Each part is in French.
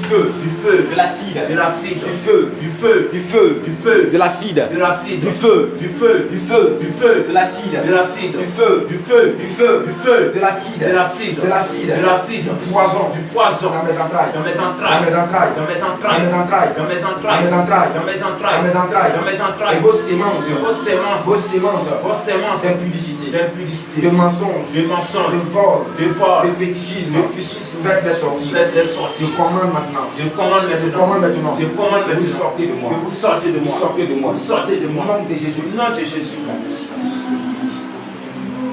feu, de l'acide, du feu, de l'acide, du feu, de l'acide, de l'acide, du poison, dans mes entrailles, dans mes entrailles, et vos sémences d'impudicité, de mensonges, de vol, de fétichisme, faites-les sortir. Je commande maintenant. Vous sortez de moi. Au nom de Jésus.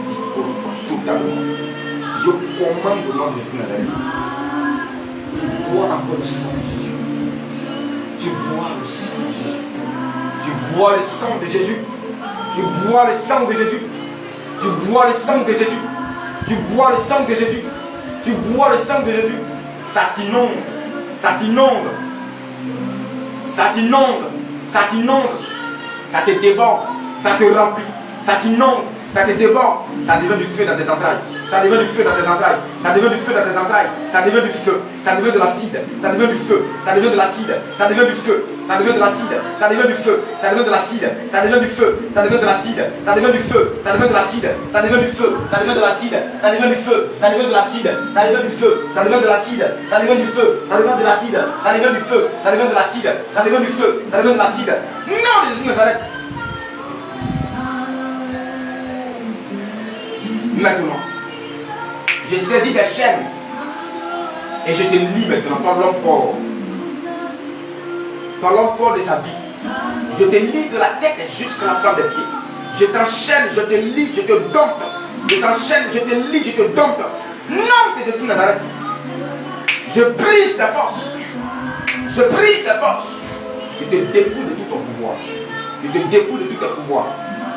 Dispose totalement. Je commande au nom de Jésus. Tu bois encore le sang de Jésus. Tu bois le sang de Jésus. Tu bois le sang de Jésus. Tu bois le sang de Jésus. Tu bois le sang de Jésus. Tu bois le sang de Jésus. Tu bois le sang de Jésus. Ça t'inonde. Ça t'inonde. Ça t'inonde. Ça t'inonde. Ça te déborde. Ça te remplit. Ça t'inonde. Ça te déborde. Ça devient du feu dans tes entrailles. Ça devient du feu dans tes entrailles. Ça devient du feu dans tes entrailles. Ça devient du feu. Ça devient de l'acide. Ça devient du feu. Ça devient de l'acide. Ça devient du feu. Ça devient de l'acide. Ça devient du feu. Ça devient de l'acide. Ça devient du feu. Ça devient de l'acide. Ça devient du feu. Ça devient de l'acide. Ça devient du feu. Ça devient de l'acide. Ça devient du feu. Ça devient de l'acide. Ça devient du feu. Ça devient de l'acide. Ça devient du feu. Ça devient de l'acide. Ça devient du feu. Ça devient de l'acide. Ça devient du feu. Ça devient de l'acide. Non, Jésus me arrête. Maintenant, je saisis des chaînes et je te lis maintenant, ton l'homme fort. Ton l'homme fort de sa vie. Je te lis de la tête jusqu'à la plante des pieds. Je t'enchaîne, je te lis, je te dompte. Je t'enchaîne, je te lis, je te dompte. Non, tes esprits Nazareth. Je brise ta force. Je brise ta force. Je te dépouille de tout ton pouvoir. Je te dépouille de tout tes pouvoirs.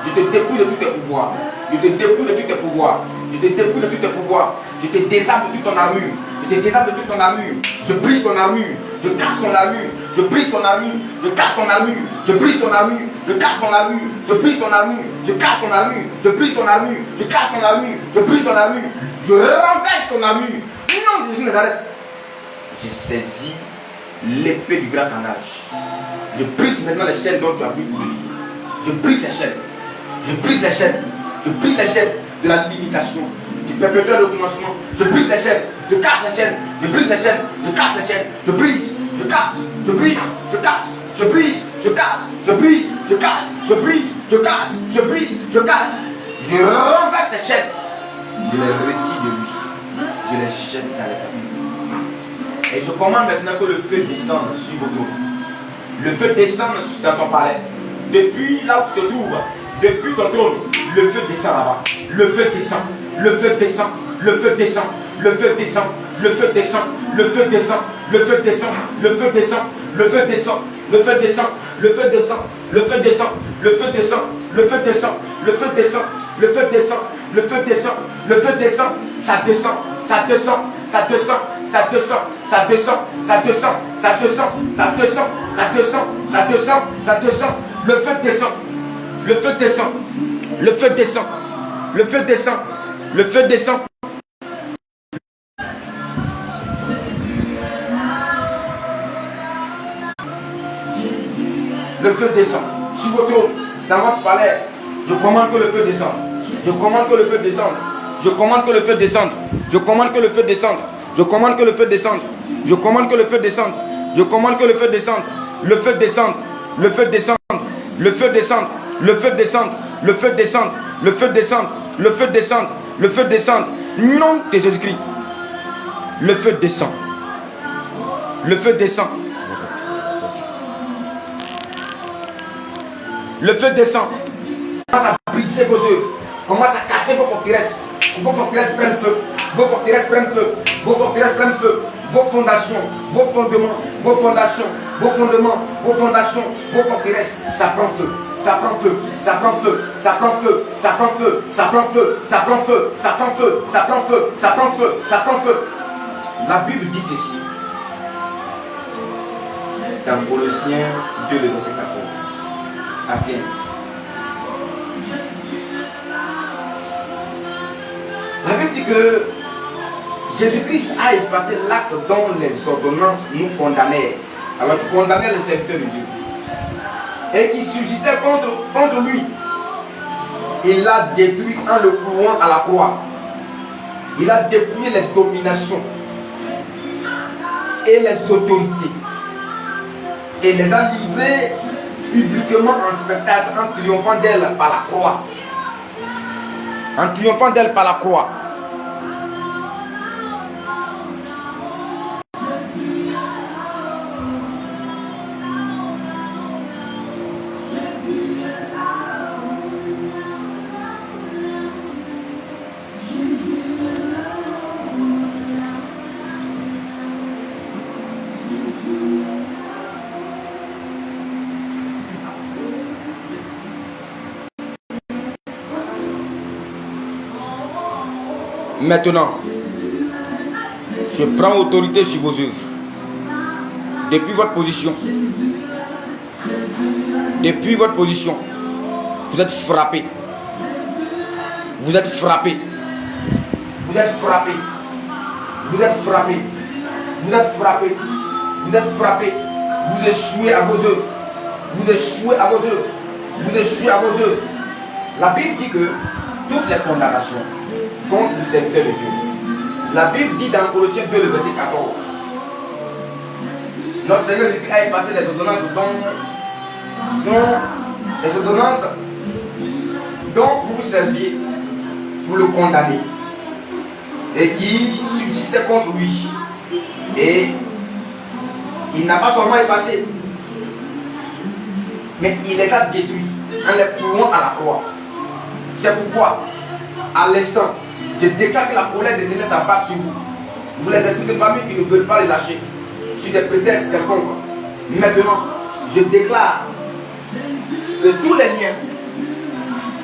Je te dépouille de tous tes pouvoirs. Je te dépouille de tous tes pouvoirs. Je te dépouille de tous tes pouvoirs. Je te désarme de toute ton armure. Je te désarme de toute ton armure. Je brise ton armure. Je casse ton armure. Je brise ton armure. Je casse ton armure. Je brise ton armure. Je casse ton armure. Je brise ton armure. Je casse ton armure. Je brise ton armure. Je casse ton armure. Je brise ton armure. Je renverse ton armure. Non, Jésus Nazareth. Je saisis l'épée du grand carnage. Je brise maintenant les chaînes dont tu as pris pour le livre. Je brise les chaînes. Je brise les chaînes. Je brise les chaînes de la limitation, du perpétuel recommencement. Je brise les chaînes. Je casse les chaînes. Je brise les chaînes. Je casse les chaînes. Je brise. Je casse. Je brise. Je casse. Je brise. Je casse. Je brise. Je casse. Je brise. Je casse. Je brise. Je casse. Je renverse les chaînes. Je les retire de lui. Je les jette dans les abîmes. Et je commande maintenant que le feu descende sur vos tours. Le feu descend dans ton palais. Depuis là où tu te trouves, depuis ton trône, le feu descend là-bas. Le feu descend. Le feu descend. Le feu descend. Le feu descend. Le feu descend. Le feu descend. Le feu descend. Le feu descend. Le feu descend. Le feu descend. Le feu descend. Le feu descend. Le feu descend. Le feu descend. Le feu descend. Le feu descend. Le feu descend. Le feu descend. Ça descend. Ça descend. Ça descend. Ça descend. Ça descend. Ça descend. Ça descend. Ça descend. Ça descend. Ça descend. Ça descend. Le feu descend. Le feu descend. Le feu descend. Le feu descend. Le feu descend. Le feu descend. Sur votre trône, dans votre palais, je commande que le feu descende. Je commande que le feu descende. Je commande que le feu descende. Je commande que le feu descende. Je commande que le feu descende. Je commande que le feu descende. Je commande que le feu descende. Le feu descende. Le feu descende. Le feu descende. Le feu descende. Le feu descende. Le feu descende. Le feu descende. Le feu descende. Nom de Jésus-Christ. Le feu descend. Le feu descend. Le feu descend. Commence à briser vos œuvres. Commence à casser vos forteresses. Vos forteresses prennent feu. Vos forteresses prennent feu. Vos forteresses prennent feu. Vos fondations, vos fondements, vos fondations, vos fondements, vos fondations, vos forteresses, ça prend feu. Ça prend feu, ça prend feu, ça prend feu, ça prend feu, ça prend feu, ça prend feu, ça prend feu, ça prend feu, ça prend feu, ça prend feu. La Bible dit ceci. Dans Colossiens 2, le verset 14 à 15. La Bible dit que Jésus-Christ a effacé l'acte dont les ordonnances nous condamnaient. Alors qu'il condamnait les serviteurs de Dieu. Et qui subsistait contre lui. Il l'a détruit en le clouant à la croix. Il a dépouillé les dominations et les autorités. Et les a livrées publiquement en spectacle en triomphant d'elle par la croix. En triomphant d'elle par la croix. Maintenant, je prends autorité sur vos œuvres. Depuis votre position, vous êtes frappés. Vous êtes frappés. Vous êtes frappés. Vous êtes frappés. Vous êtes frappés. Vous êtes frappés. Vous échouez à vos œuvres. Vous échouez à vos œuvres. Vous échouez à vos œuvres. La Bible dit que toutes les condamnations contre le serviteur de Dieu. La Bible dit dans Colossiens 2, le verset 14. Notre Seigneur Jésus a effacé les ordonnances dont vous vous serviez pour le condamner et qui subsistaient contre lui. Et il n'a pas seulement effacé, mais il les a détruits en les clouant à la croix. C'est pourquoi, à l'instant, je déclare que la colère de Dieu s'abat sur vous. Vous les esprits de famille qui ne veulent pas les lâcher sur des prétextes quelconques. Maintenant, je déclare que tous les liens,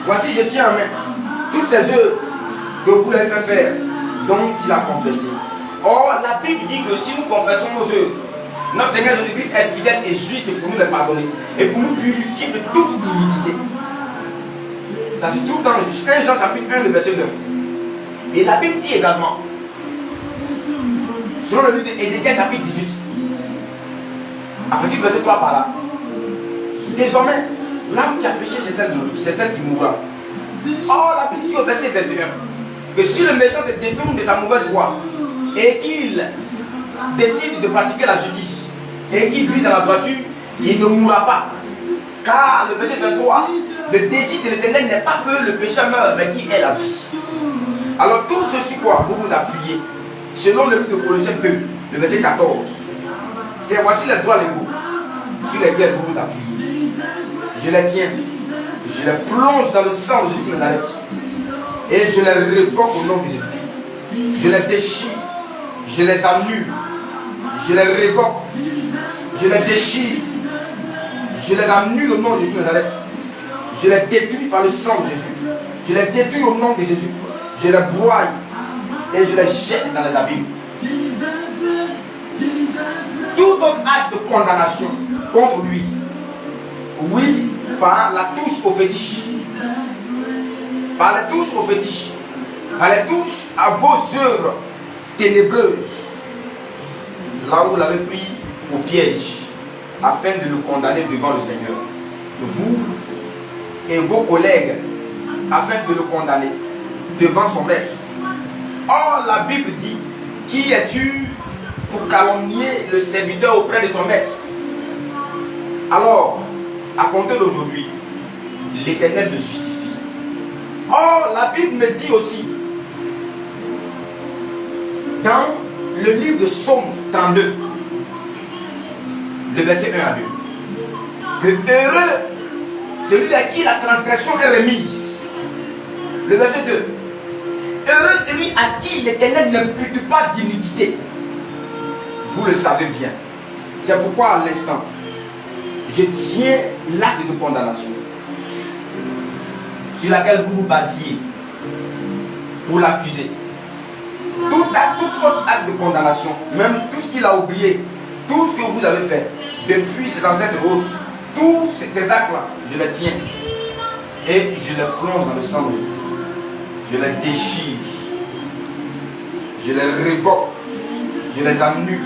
voici je tiens en main toutes ces œuvres que vous l'avez fait faire, dont il a confessé. Or, la Bible dit que si nous confessons nos œuvres, notre Seigneur Jésus-Christ est fidèle et juste pour nous les pardonner et pour nous purifier de toute iniquité. Ça se trouve dans 1 Jean chapitre 1, le verset 9. Et la Bible dit également, selon le livre d'Ézéchiel chapitre 18, à partir du verset 3 par là, désormais, l'âme qui a péché, c'est celle qui mourra. Or, la Bible dit au verset 21, que si le méchant se détourne de sa mauvaise voie et qu'il décide de pratiquer la justice et qu'il vit dans la droiture, il ne mourra pas. Car le verset 23, le désir de l'Éternel n'est pas que le péché meure, mais qui est la vie. Alors tout ce sur quoi vous vous appuyez, selon le livre de Colossiens 2, le verset 14, c'est voici les droits légaux sur lesquels vous vous appuyez. Je les tiens, je les plonge dans le sang de Jésus de Nazareth et je les révoque au nom de Jésus. Je les déchire, je les annule, je les révoque, je les déchire, je les annule au nom de Jésus de Nazareth. Je les détruis par le sang de Jésus. Je les détruis au nom de Jésus. Je les broie et je les jette dans les abîmes. Tout autre acte de condamnation contre lui, oui, par la touche au fétiche, par les touches au fétiche, par les touches à vos œuvres ténébreuses, là où vous l'avez pris au piège, afin de le condamner devant le Seigneur. Vous et vos collègues, afin de le condamner devant son maître. Or, la Bible dit, qui es-tu pour calomnier le serviteur auprès de son maître? Alors, à compter d'aujourd'hui, l'Éternel te justifie. Or, la Bible me dit aussi, dans le livre de Psaume 32, le verset 1 à 2, que heureux celui à qui la transgression est remise. Le verset 2. Heureux celui à qui l'Éternel n'impute pas d'iniquité. Vous le savez bien. C'est pourquoi à l'instant, je tiens l'acte de condamnation sur laquelle vous vous basiez pour l'accuser. Tout autre acte de condamnation, même tout ce qu'il a oublié, tout ce que vous avez fait depuis ses ancêtres et autres, tous ces actes-là, je les tiens et je les plonge dans le sang de Jésus. Je les déchire. Je les révoque. Je les annule.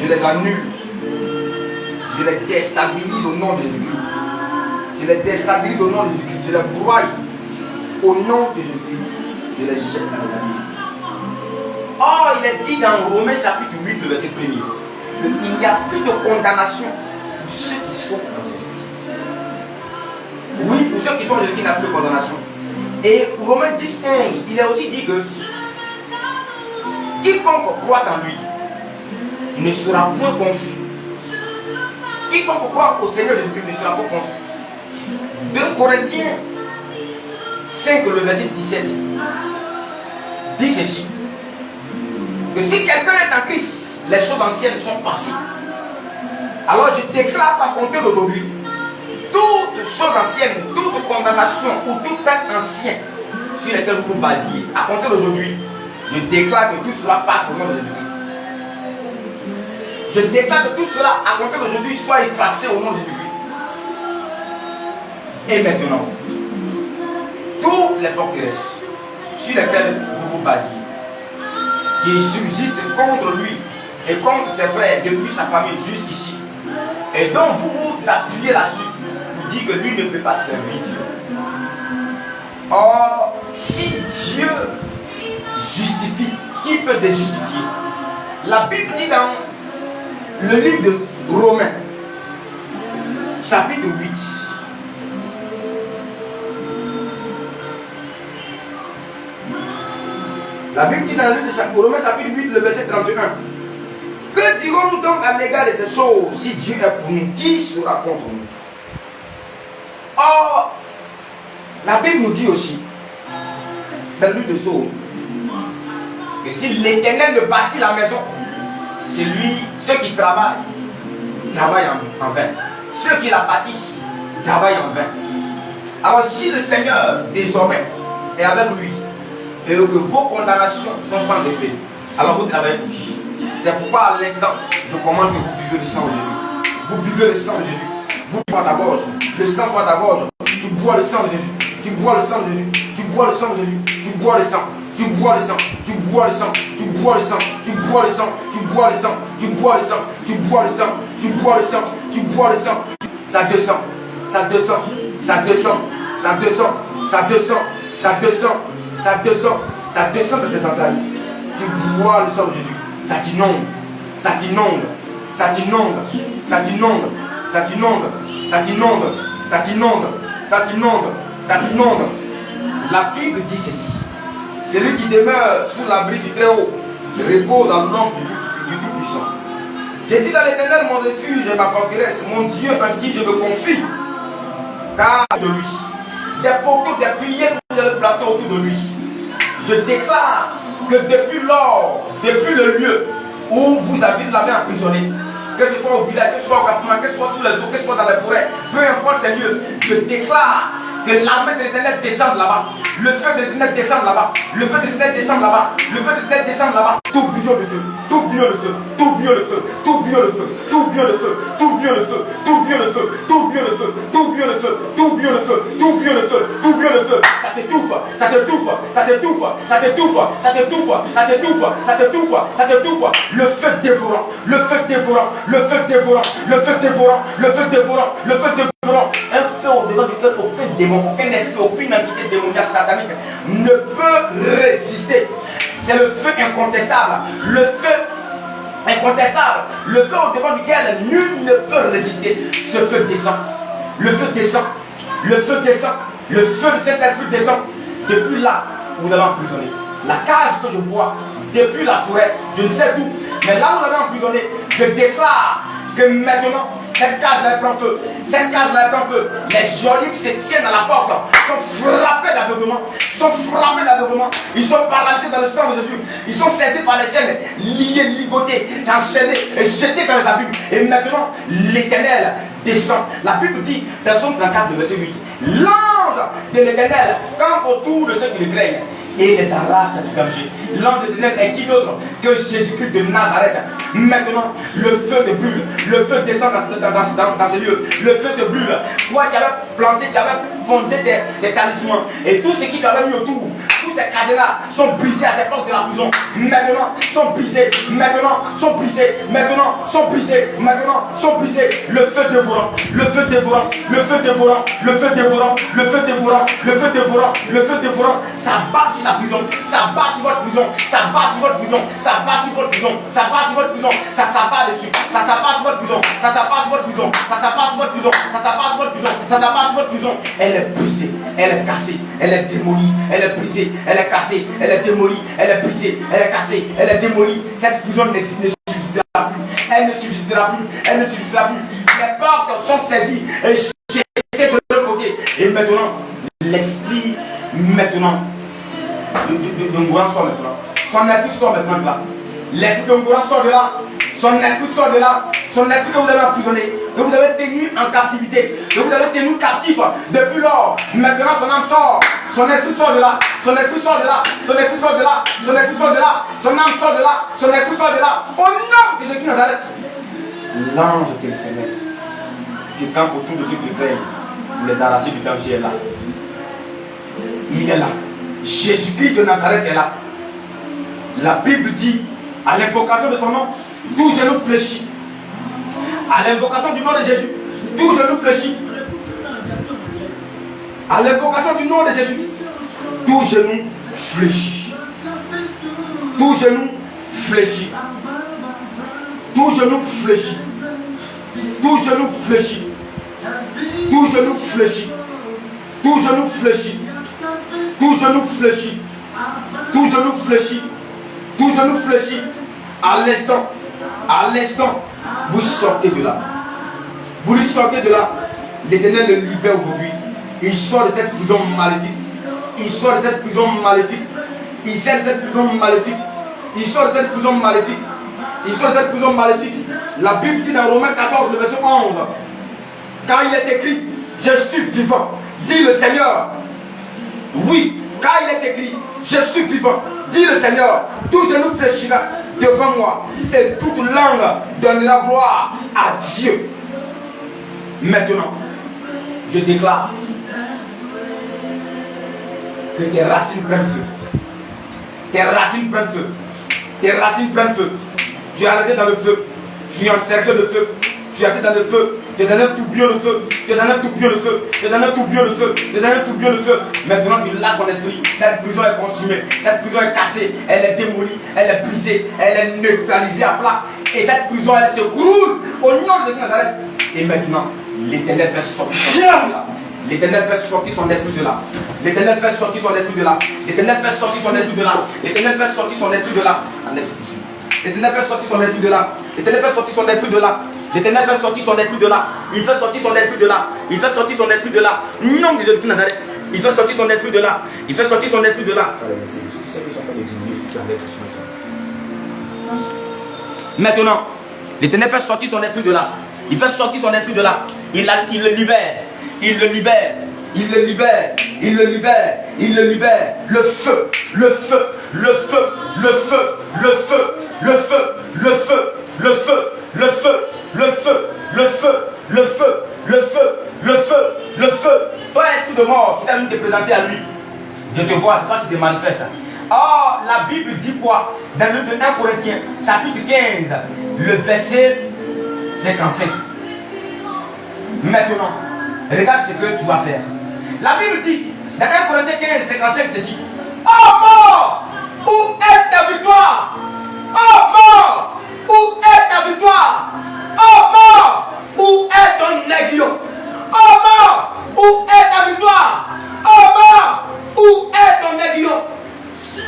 Je les annule. Je les déstabilise au nom de Jésus-Christ. Je les déstabilise au nom de Jésus-Christ. Je les broie au nom de Jésus-Christ. Je les jette dans la nuit. Or, il est dit dans Romains chapitre 8, le verset 1er, qu'il n'y a plus de condamnation pour ceux qui sont en Jésus-Christ. Oui, pour ceux qui sont en Jésus-Christ, il n'y a plus de condamnation. Et Romains 10, 11, il est aussi dit que quiconque croit en lui ne sera point confus. Quiconque croit au Seigneur Jésus-Christ ne sera pas confus. 2 Corinthiens 5, le verset 17 dit ceci: que si quelqu'un est en Christ, les choses anciennes sont passées. Alors je déclare par compter d'aujourd'hui, toute chose ancienne, toute condamnation ou tout acte ancien sur lequel vous vous basiez, à compter d'aujourd'hui, je déclare que tout cela passe au nom de Jésus-Christ. Je déclare que tout cela, à compter d'aujourd'hui, soit effacé au nom de Jésus-Christ. Et maintenant, tous les forteresses sur lesquelles vous vous basiez, qui subsistent contre lui et contre ses frères depuis sa famille jusqu'ici, et dont vous vous appuyez là-dessus, vous dites que lui ne peut pas servir Dieu. Or, si Dieu justifie, qui peut déjustifier? La Bible dit dans le livre de Romains, chapitre 8, la Bible dit dans le livre de Romains chapitre 8, le verset 31. Que dirons-nous donc à l'égard de ces choses? Si Dieu est pour nous, qui sera contre nous? Or, la Bible nous dit aussi, dans le livre de Psaume, que si l'Éternel ne bâtit la maison, c'est lui, ceux qui travaillent en vain. Ceux qui la bâtissent travaillent en vain. Alors si le Seigneur désormais est avec lui, et que vos condamnations sont sans effet, alors vous travaillez pour qui? C'est pourquoi à l'instant, je commande que vous buvez le sang de Jésus. Vous buvez le sang de Jésus. Vous bois ta gorge. Le sang soit ta gorge. Tu bois le sang de Jésus. Tu bois le sang de Jésus. Tu bois le sang de Jésus. Tu bois le sang. Tu bois le sang. Tu bois le sang. Tu bois le sang. Tu bois le sang. Tu bois le sang. Tu bois le sang. Tu bois le sang. Tu bois le sang. Tu bois le sang. Ça descend. Ça descend. Ça descend. Ça descend. Ça descend. Ça descend. Ça descend. Ça descend de tes entrailles. Tu bois le sang de Jésus. Ça t'inonde, ça t'inonde, ça t'inonde, ça t'inonde, ça t'inonde, ça t'inonde, ça t'inonde, ça t'inonde, ça t'inonde. La Bible dit ceci: celui qui demeure sous l'abri du Très-Haut repose dans l'ombre du Tout-Puissant. J'ai dit dans l'Éternel mon refuge et ma forteresse, mon Dieu en qui je me confie, car de lui, des poteaux, des piliers de plateau autour de lui. Je déclare que depuis lors, depuis le lieu où vous avez l'avez emprisonné, que ce soit au village, que ce soit au campement, que ce soit sous les eaux, que ce soit dans les forêts, peu importe ces lieux, je déclare que l'armée de l'Éternel descende là-bas, le feu de l'Éternel descend là-bas, le feu de l'Éternel descend là-bas, le feu de l'Éternel descend là-bas, tout bouillon le feu, tout bouillon le feu, tout bouillon le feu, tout bouillon le feu, tout bouillon le feu, tout bouillon le feu, tout bouillon le feu, tout bouillon le feu, tout bouillon le feu, tout bouillon le feu, tout bouillon le feu, tout bouillon le feu, ça t'étouffe, ça t'étouffe, ça t'étouffe, ça t'étouffe, ça t'étouffe, ça t'étouffe, ça t'étouffe, ça t'étouffe, le feu dévorant, le feu dévorant, le feu dévorant, le feu dévorant, le feu dévorant, le feu dévorant, un feu au-devant duquel aucun démon, aucun esprit, aucune entité démoniaque satanique ne peut résister. C'est le feu incontestable, le feu incontestable, le feu au-devant duquel nul ne peut résister. Ce feu descend, le feu descend, le feu descend, le feu de cet esprit descend depuis là où vous avez emprisonné. La cage que je vois, depuis la forêt, je ne sais d'où, mais là où vous avez emprisonné, je déclare que maintenant, cette cage-là prend feu. Cette cage-là prend feu. Les geôliers qui se tiennent à la porte sont frappés d'aveuglement. Ils sont frappés d'aveuglement. Ils sont paralysés dans le sang de Jésus. Ils sont saisis par les chaînes, liés, ligotés, enchaînés et jetés dans les abîmes. Et maintenant, l'Éternel descend. La Bible dit dans Somme 34, verset 8, l'ange de l'Éternel campe autour de ceux qui le craignent et les arrache du danger. L'ange de l'Éternel est qui d'autre que Jésus-Christ de Nazareth. Maintenant, le feu te brûle, le feu descend dans ce lieu, le feu te brûle. Toi qui avais planté, qui avais fondé des talismans, et tout ce qui t'avait mis autour, tout tous ces cadenas sont brisés à ces portes de la prison. Maintenant, sont brisés. Maintenant, sont brisés. Maintenant, sont brisés. Maintenant, sont brisés. Le feu dévorant. Le feu dévorant. Le feu dévorant. Le feu dévorant. Le feu dévorant. Le feu dévorant. Le feu dévorant. Ça bat sur la prison. Ça bat sur votre prison. Ça bat sur votre prison. Ça bat sur votre prison. Ça bat sur votre prison. Ça s'abat dessus. Ça s'abat sur votre prison. Ça s'abat sur votre prison. Ça s'abat sur votre prison. Ça s'abat sur votre prison. Ça s'abat sur votre prison. Elle est brisée. Elle est cassée. Elle est démolie. Elle est brisée. Elle est cassée. Elle est démolie. Elle est brisée. Elle est cassée. Elle est démolie. Cette prison ne subsistera plus. Elle ne subsistera plus. Elle ne subsistera plus. Les portes sont saisies et jetées de l'autre côté. Et maintenant, l'esprit maintenant de Ngouran sort maintenant. Son esprit sort maintenant de là. L'esprit de Ngouran sort de là. Son esprit sort de là. Son esprit que vous avez emprisonné, que vous avez tenu en captivité, que vous avez tenu captif depuis lors. Maintenant son âme sort. Son esprit sort de là. Son esprit sort de là. Son esprit sort de là. Son esprit sort de là. Son âme sort de là. Son esprit sort de là. Au nom de Jésus Nazareth. L'ange de l'Éternel qui campe autour de ceux qui craignent pour les arracher du danger est là. Il est là. Jésus-Christ de Nazareth est là. La Bible dit, à l'invocation de son nom, tout genou fléchit. À l'invocation du nom de Jésus, tout genou fléchit. À l'invocation du nom de Jésus, tout genou fléchit. Tout genou fléchit. Tout genou fléchit. Tout genou fléchit. Tout genou fléchit. Tout genou fléchit. Tout genou fléchit. Tout genou fléchit. Tout genou fléchit. À l'instant, vous sortez de là. Vous lui sortez de là. L'Éternel le libère aujourd'hui. Il sort de cette prison maléfique. Il sort de cette prison maléfique. Il sort de cette prison maléfique. Il sort de cette prison maléfique. Il sort de cette prison maléfique. La Bible dit dans Romains 14, le verset 11. Car il est écrit, je suis vivant, dit le Seigneur. Oui, car il est écrit, je suis vivant, dit le Seigneur. Tout genou fléchira devant moi et toute langue donnera gloire à Dieu. Maintenant, je déclare que tes racines prennent feu. Tes racines prennent feu. Tes racines prennent feu. Tu es arrêté dans le feu. Tu es en cercle de feu. Tu es arrêté dans le feu. Tu es dans un tourbillon de feu. Tu es dans un tourbillon de feu. Tu es dans un tourbillon de feu. Tu es dans un tourbillon de feu. Maintenant, tu lâches ton esprit. Cette prison est consumée. Cette prison est cassée. Elle est démolie. Elle est brisée. Elle est neutralisée à plat. Et cette prison, elle se croule au nom de Jésus Nazareth. Et maintenant, l'Éternel fait sortir. L'Éternel fait sortir son esprit de là. L'Éternel fait sortir son esprit de là. L'Éternel fait sortir son esprit de là. L'Éternel fait sortir son esprit de là. L'Éternel fait sortir son esprit de là. L'Éternel fait sortir son esprit de là. L'Éternel fait sortir son esprit de là. Il fait sortir son esprit de là. Il fait sortir son esprit de là. Non, de Jésus de Nazareth. Il fait sortir son esprit de là. Il fait sortir son esprit de là. Maintenant, l'Éternel fait sortir son esprit de là. Il fait sortir son esprit de là. Il le libère. Il le libère. Il le libère. Il le libère. Il le libère. Le feu. Le feu. Le feu. Le feu. Le feu. Le feu. Le feu. Le feu. Le feu. Le feu. Le feu. Le feu. Le feu. Le feu. Le feu. Toi, esprit de mort, qui t'a venu te présenter à lui. Je te vois, c'est toi qui te manifeste. Or, la Bible dit quoi? Dans le 1 Corinthiens, chapitre 15, le verset 55. Maintenant, regarde ce que tu vas faire. La Bible dit, dans 1 Corinthiens 15, 55, ceci. Oh mort, où est ta victoire? Oh mort, où est ta victoire? Oh mort, où est ton aiguillon? Oh mort, où est ta victoire? Oh mort, où est ton aiguillon?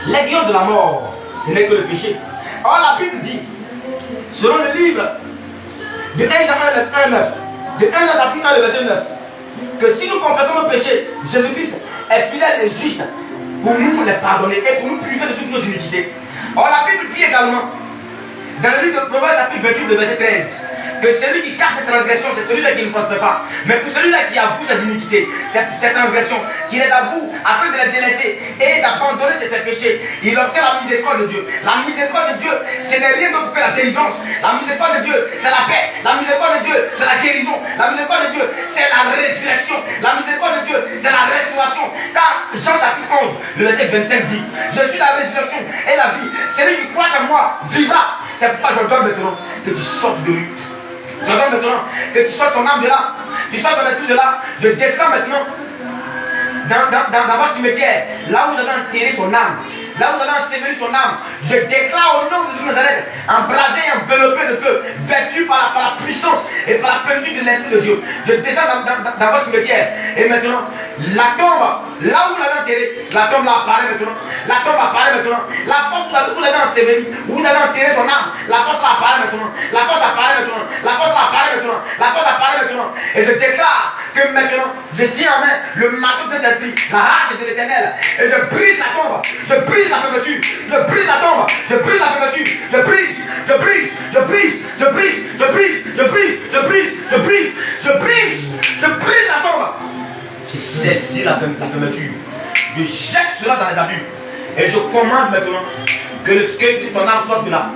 L'aiguillon de la mort, ce n'est que le péché. Or la Bible dit, selon le livre de 1 Jean 1, 9, de 1 Jean 1, le verset 9, que si nous confessons nos péchés, Jésus-Christ est fidèle et juste pour nous les pardonner et pour nous purifier de toutes nos iniquités. Or la Bible dit également, dans le livre de Proverbes chapitre 28, le verset 13, que celui qui cache ses transgressions, c'est celui-là qui ne prospère pas. Mais pour celui-là qui avoue ses iniquités, ses transgressions, qui les avoue afin de les délaisser et d'abandonner ses péchés, il obtient la miséricorde de Dieu. La miséricorde de Dieu, ce n'est rien d'autre que la délivrance. La miséricorde de Dieu, c'est la paix. La miséricorde de Dieu, c'est la guérison. La miséricorde de Dieu, c'est la résurrection. La miséricorde de Dieu, c'est la restauration. Car Jean chapitre 11, Le verset 25 dit, je suis la résurrection et la vie. Celui qui croit en moi vivra. C'est pourquoi j'ordonne maintenant que tu sortes de lui. J'ordonne maintenant que tu sortes ton âme de là. Tu sortes ton esprit de là. Je descends maintenant dans votre cimetière, là où vous avez enterré son âme, là où vous avez enseveli son âme. Je déclare au nom de Jésus de Nazareth, embrasé et enveloppé de feu, vêtu par la puissance et par la plénitude de l'Esprit de Dieu. Je descends dans votre cimetière. Et maintenant, la tombe, là où vous l'avez enterré, la tombe là apparaît maintenant. La tombe apparaît maintenant. La force où vous l'avez enseveli, où vous avez enterré son âme, la force là apparaît maintenant. La force apparaît maintenant. La force là apparaît maintenant. La force apparaît maintenant. Et je déclare que maintenant, je tiens en main le marteau de cet esprit, la hache de l'Éternel, et je brise la tombe, je brise la fermeture, je brise la tombe, je brise la fermeture, je brise, je brise, je brise, je brise, je brise, je brise, je brise, je brise, je brise, je brise la tombe. Je saisis la fermeture, je jette cela dans les abîmes, et je commande maintenant que le squelette de ton âme sorte de là.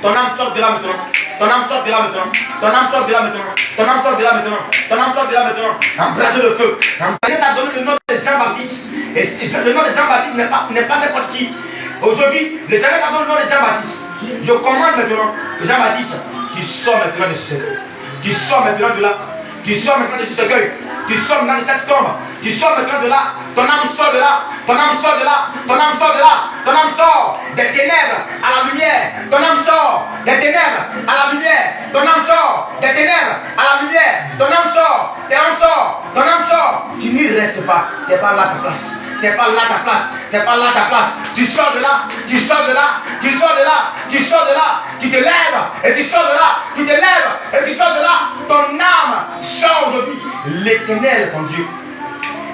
Ton âme sort de là maintenant. Ton âme sort de là maintenant. Ton âme sort de là maintenant. Ton âme sort de là maintenant. Ton âme sort de là maintenant. Embrasé de feu. Embrasé t'a donné le nom de Jean-Baptiste. Et le nom de Jean-Baptiste n'est pas n'importe qui. Aujourd'hui, le Seigneur t'a donné le nom de Jean-Baptiste. Je commande maintenant que Jean-Baptiste, tu sors maintenant de ce cercueil. Tu sors maintenant de là. Tu sors maintenant de ce cercueil. Tu sors maintenant de cette tombe. Tu sors maintenant de là. Ton âme sort de là. Ton âme sort de là. Ton âme sort de là. Ton âme sort des ténèbres à la lumière. Ton âme sort des ténèbres à la lumière. Ton âme sort des ténèbres à la lumière. Ton âme sort. Ton âme sort. Ton âme sort. Tu n'y restes pas. C'est pas là ta place. C'est pas là ta place. C'est pas là ta place. Tu sors de là. Tu sors de là. Tu sors de là. Tu sors de là. Tu te lèves. Et tu sors de là. Tu te lèves. Et tu sors de là. Ton âme sort aujourd'hui. L'Éternel, ton Dieu.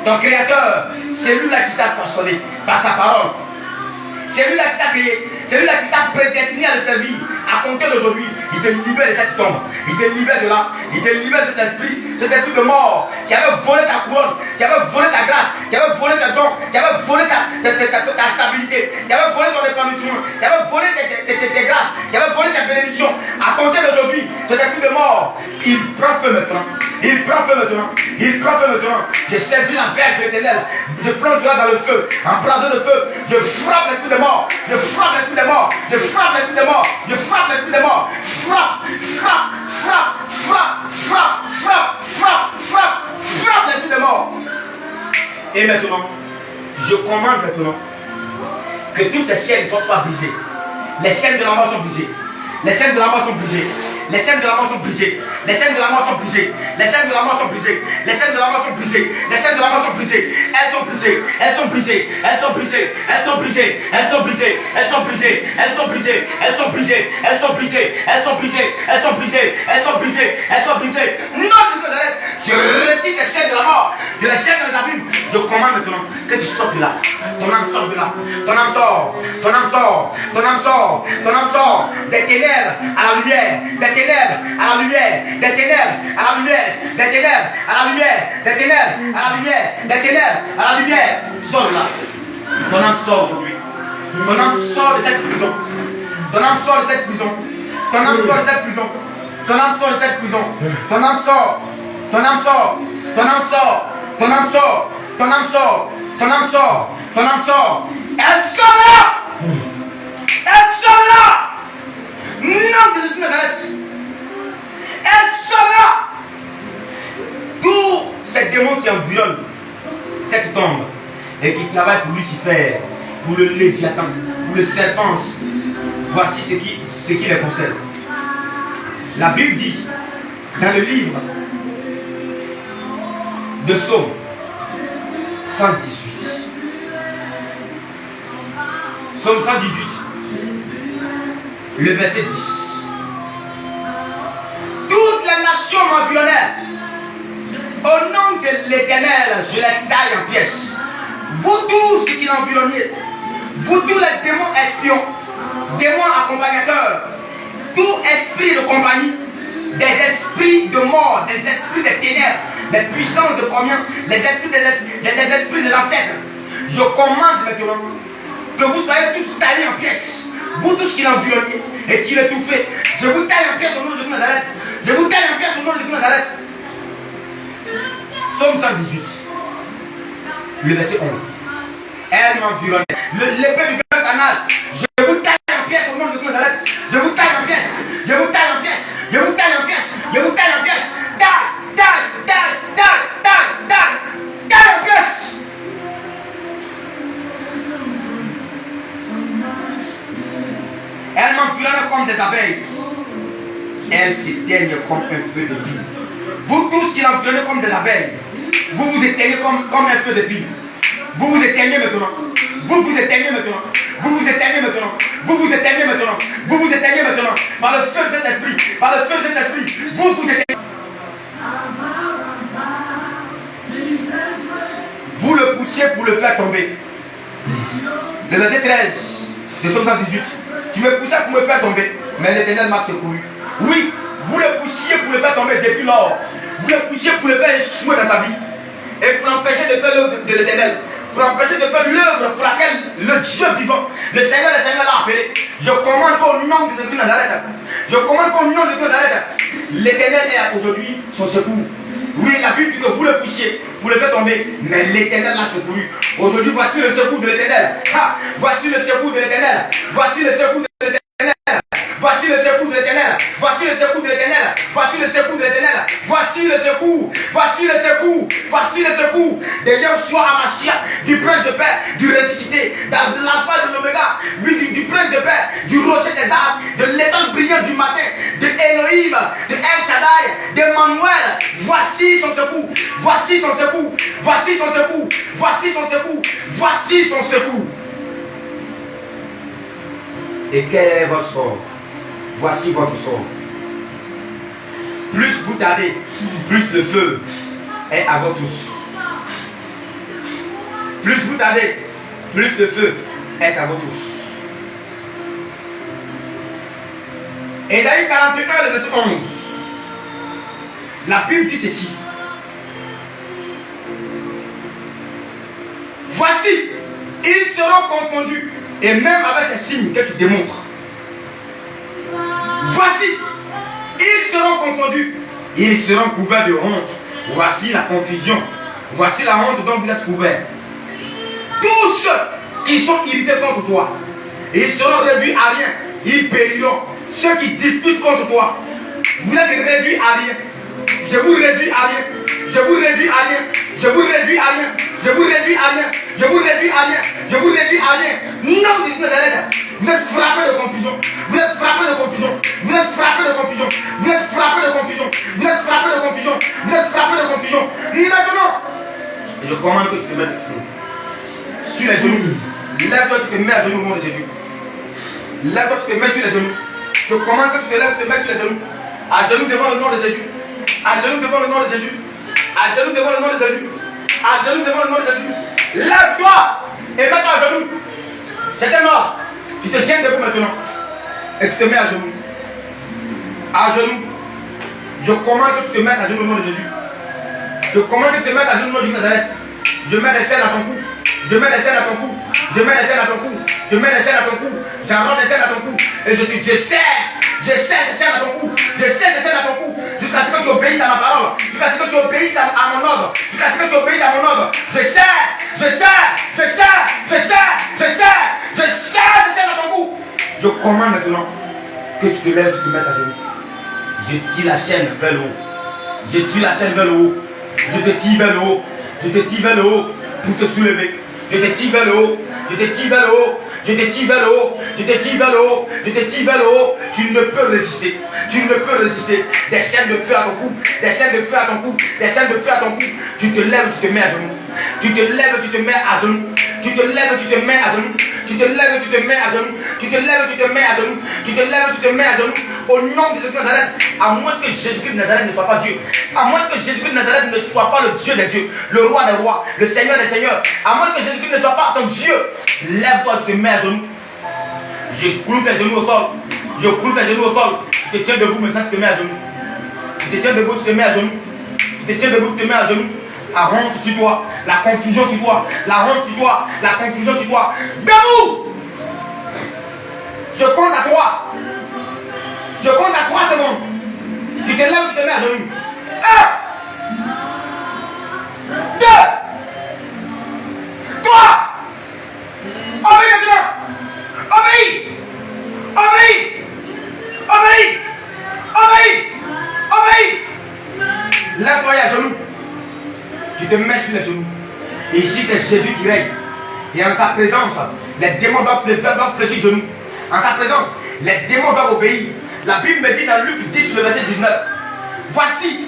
Ton Créateur, c'est lui-là qui t'a façonné par sa parole. C'est lui-là qui t'a créé. C'est lui-là qui t'a prédestiné à le servir. À compter d'aujourd'hui, il te libère de cette tombe. Il te libère de là. Il te libère de cet esprit de mort qui avait volé ta couronne, qui avait volé ta grâce, qui avait volé ta don, qui avait volé ta stabilité, qui avait volé ton épanouissement, qui avait volé tes grâces, qui avait volé tes bénédictions. À compter d'aujourd'hui, cet esprit de mort, il prend feu maintenant. Il prend feu maintenant. Il prend feu maintenant. Je saisis la verge de l'Éternel. Je plonge là dans le feu. En place de feu. Je frappe l'esprit de mort. Je frappe l'esprit de mort. Je frappe l'esprit de mort. Je frappe l'esprit de mort. Frappe, frappe, frappe, frappe, frappe, frappe, frappe, frappe, frappe l'esprit de mort. Et maintenant, je commande maintenant que toutes ces chaînes soient pas brisées. Les chaînes de la mort sont brisées. Les chaînes de la mort sont brisées. Les chaînes de la mort sont brisées. Les chaînes de la mort sont brisées. Les chaînes de la mort sont brisées. Les chaînes de la mort sont brisées. Les chaînes de la mort sont brisées. Elles sont brisées. Elles sont brisées. Elles sont brisées. Elles sont brisées. Elles sont brisées. Elles sont brisées. Elles sont brisées. Elles sont brisées. Elles sont brisées. Elles sont brisées. Elles sont brisées. Elles sont brisées. Elles sont brisées. Non, je retire ces chaînes de la mort. Je les chaînes dans l'abîme. Je commande maintenant que tu sortes de là. Ton âme sort de là. Ton âme sort. Ton âme sort. Ton âme sort. Ton âme sort. Des ténèbres à la lumière. Des ténèbres à la lumière. Des ténèbres à la lumière. Des ténèbres à la lumière. Des ténèbres à la lumière. Des ténèbres à la lumière. Sors de là. Ton âme sort aujourd'hui. Ton âme sort de cette prison. Ton âme sort de cette prison. Ton âme sort de cette prison. Ton âme sort de cette prison. Ton âme sort. Ton âme sort. Ton âme sort. Ton âme sort. Ton âme sort. Ton âme sort. Ton âme sort. Elle sort là. Elle sort là. Non de Jésus de Nazareth. Elle sort là. Tous ces démons qui environnent cette tombe et qui travaillent pour Lucifer, pour le Léviathan, pour le serpent, voici ce qui les concerne. La Bible dit dans le livre de Psaume 118. Psaume 118, le verset 10. Toutes les nations m'environnèrent. Au nom de l'Éternel, je les taille en pièces. Vous tous qui l'environnez, vous tous les démons espions, démons accompagnateurs, tout esprit de compagnie, des esprits de mort, des esprits des ténèbres, des puissances de combien, les esprits des ancêtres. Je commande maintenant que vous soyez tous taillés en pièces. Vous tous qui l'environnez et qui l'étouffez, je vous taille en pièces au nom de Jésus de Nazareth. Je vous taille en pièces au nom de Jésus de Nazareth. Psaume 118, le verset 11. Elle m'environnait. L'épée du grand canal. Je vous taille en pièces au nom de Nazareth. Je vous taille en pièces. Je vous taille en pièces. Je vous taille en pièces. Je vous taille en pièces. Taille en pièces. Elle m'environnait comme des abeilles. Elle s'éteigne comme un feu de pile. Vous tous qui l'environnez comme des abeilles, vous vous éteignez comme un feu de pile. Vous vous éteignez maintenant. Vous vous éteignez maintenant. Vous vous éteignez maintenant. Vous vous éteignez maintenant. Vous vous éteignez maintenant. Par le feu de cet esprit. Par le feu de cet esprit. Vous vous éteignez. Vous le poussiez pour le faire tomber. Le verset 13 de Somme 118. Tu me poussais pour me faire tomber, mais l'Éternel m'a secouru. Oui, vous le poussiez pour le faire tomber depuis lors. Vous le poussiez pour le faire échouer dans sa vie. Et pour l'empêcher de faire l'œuvre de l'Éternel. Pour empêcher de faire l'œuvre pour laquelle le Dieu vivant, le Seigneur l'a appelé. Je commande au nom de Dieu Nazareth. Je commande au nom de Dieu Nazareth. L'Éternel est aujourd'hui son secours. Oui, la Bible dit que vous le poussiez, vous le faites tomber, mais l'Éternel l'a secouru. Aujourd'hui, voici le secours de l'Éternel. Voici le secours de l'Éternel. Voici le secours de l'Éternel. Voici le secours de l'Éternel. Voici le secours de l'Éternel. Voici le secours de l'Éternel. Voici le secours. Voici le secours. Voici le secours. De Yeshua Hamashiach, du prince de paix, du ressuscité, de l'alpha de l'oméga, du prince de paix, du rocher des âges, de l'étoile brillante du matin, de Elohim, de El Shaddai, d'Emmanuel. Voici son secours. Voici son secours. Voici son secours. Voici son secours. Voici son secours. Et quel est votre sort? Voici votre sort. Plus vous tardez, plus le feu est à vous tous. Plus vous tardez, plus le feu est à vous tous. Ésaïe 41, le verset 11. La Bible dit ceci. Voici, ils seront confondus, et même avec ces signes que tu démontres. Voici, ils seront confondus, ils seront couverts de honte. Voici la confusion. Voici la honte dont vous êtes couverts. Tous ceux qui sont irrités contre toi, ils seront réduits à rien. Ils périront. Ceux qui disputent contre toi, vous êtes réduits à rien. Je vous réduis à rien. Je vous réduis à rien. Je vous réduis à rien. Je vous réduis à rien. Je vous réduis à rien. Je vous réduis à rien. Non, de Nazareth. Vous êtes frappés de confusion. Vous êtes frappés de confusion. Vous êtes frappés de confusion. Vous êtes frappés de confusion. Vous êtes frappés de confusion. Vous êtes frappés de confusion. Maintenant, je commande que tu te mettes sur les genoux. Lève-toi, tu te mets à genoux au nom de Jésus. Lève-toi, tu te mets sur les genoux. Je commande que tu te lèves, tu te mets sur les genoux. À genoux devant le nom de Jésus. À genoux devant le nom de Jésus. À genoux devant le nom de Jésus. À genoux devant le nom de Jésus. Lève-toi et mets-toi à genoux. C'est un mort. Tu te tiens debout maintenant. Et tu te mets à genoux. À genoux. Je commande que tu te mettes à genoux au nom de Jésus. Je commande que tu te mettes à genoux au nom de Nazareth. Je mets les chaînes à ton cou. Je mets les chaînes à ton cou. Je mets les chaînes à ton cou. Je mets les chaînes à ton cou. J'enlève les chaînes à ton cou. Et je serre. Je serre les chaînes à ton cou. Je serre les chaînes à ton cou. Jusqu'à ce que tu obéisses à ma parole. Jusqu'à ce que tu obéisses à mon ordre. Jusqu'à ce que tu obéisses à mon ordre. Je serre. Je serre. Je serre. Je serre. Je serre. Je serre les chaînes à ton cou. Je commande maintenant que tu te lèves, tu te mettes à genoux. Je tire la chaîne vers le haut. Je tire la chaîne vers le haut. Je te tire vers le haut. Je te tire vers le haut pour te soulever. Je te tire vers le haut. Je te tire vers le haut. Je te tire vers le haut. Je te tire vers le haut. Je te tire vers le haut. Tu ne peux résister. Tu ne peux résister. Des chaînes de feu à ton cou. Des chaînes de feu à ton cou. Des chaînes de feu à ton cou. Tu te lèves, tu te mets à genoux. Tu te lèves, tu te mets à genoux. Tu te lèves, tu te mets à genoux. Tu te lèves, tu te mets à genoux. Tu te lèves, tu te mets à genoux. Tu te lèves, tu te mets à genoux. Au nom de Jésus de Nazareth, à moins que Jésus-Christ de Nazareth ne soit pas Dieu. À moins que Jésus-Christ de Nazareth ne soit pas le Dieu des dieux, le roi des rois, le Seigneur des seigneurs. À moins que Jésus-Christ ne soit pas ton Dieu. Lève-toi, tu te mets à genoux. Je cloue tes genoux au sol. Je cloue tes genoux au sol. Tu te tiens debout maintenant, tu te mets à genoux. Tu te tiens debout, tu te mets à genoux. Tu te tiens debout, tu te mets à genoux. La honte sur toi, la confusion sur toi, la honte sur toi, la confusion sur toi. Debout! Je compte à 3. Je compte à 3 secondes. Tu te lèves, tu te mets à genoux. 1, 2, 3. Lève-toi à genoux. Tu te mets sur les genoux. Et ici, c'est Jésus qui règne. Et en sa présence, les démons doivent fléchir genoux. En sa présence, les démons doivent obéir. La Bible me dit dans Luc 10, le verset 19. Voici,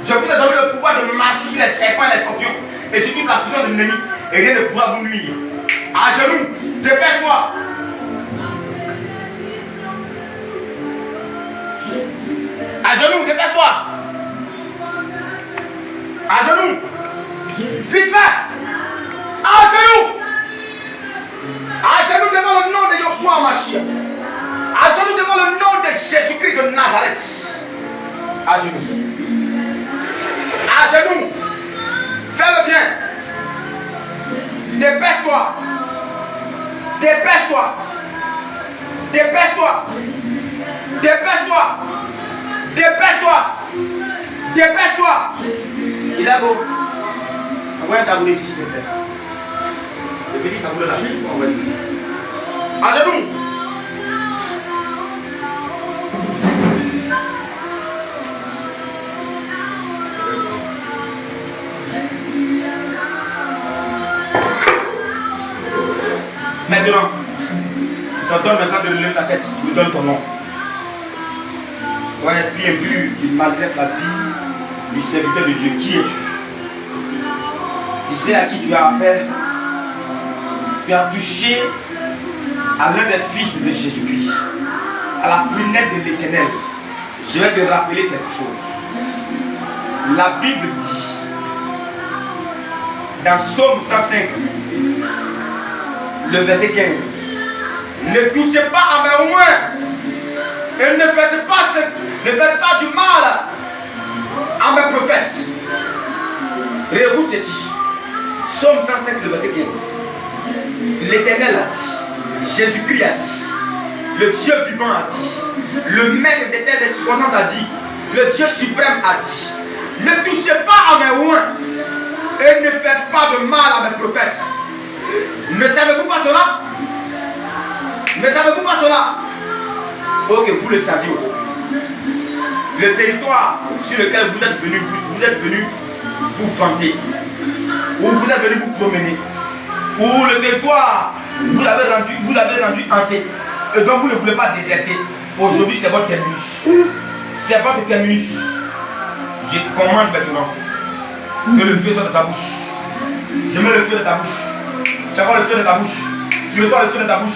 je vous ai donné le pouvoir de marcher sur les serpents et les scorpions. Et sur toute la puissance de l'ennemi. Et rien ne pourra vous nuire. À genoux, dépêche-toi. À genoux, dépêche-toi. À genoux. Vite fait. À genoux. À genoux devant le nom de Yoshua Mashiach. À genoux devant le nom de Jésus-Christ de Nazareth. À genoux. À genoux. Fais-le bien. Dépêche-toi. Dépêche-toi. Dépêche-toi. Dépêche-toi. Dépêche-toi. Dépêche-toi. Il a beau. Envoie un taboulé s'il te plaît. Le petit taboulé là. À genoux. Maintenant, je te donne maintenant de lever ta tête, tu me donnes ton nom. Ton esprit impur qui maltraite la vie du serviteur de Dieu, qui es-tu? Tu sais à qui tu as affaire. Tu as touché à l'un des fils de Jésus-Christ, à la prunelle de l'Éternel. Je vais te rappeler quelque chose. La Bible dit, dans Psaume 105, le verset 15, ne touchez pas à mes oins et ne faites pas du mal à mes prophètes. Réécoute ceci. Psaume 105, le verset 15. L'Éternel a dit, Jésus-Christ a dit, le Dieu vivant a dit, le maître des terres des circonstances a dit, le Dieu suprême a dit, ne touchez pas à mes oins et ne faites pas de mal à mes prophètes. Ne savez-vous pas cela? Ne savez-vous pas cela? Ok, vous le saviez aujourd'hui. Le territoire sur lequel vous êtes venu vous vanter, ou vous êtes venu vous promener, ou le territoire vous l'avez rendu hanté, et donc vous ne voulez pas déserter. Aujourd'hui, c'est votre terminus. C'est votre terminus. Je commande maintenant que le feu soit de ta bouche. Je mets le feu de ta bouche. Tu reçois le feu de ta bouche. Tu reçois le feu de ta bouche.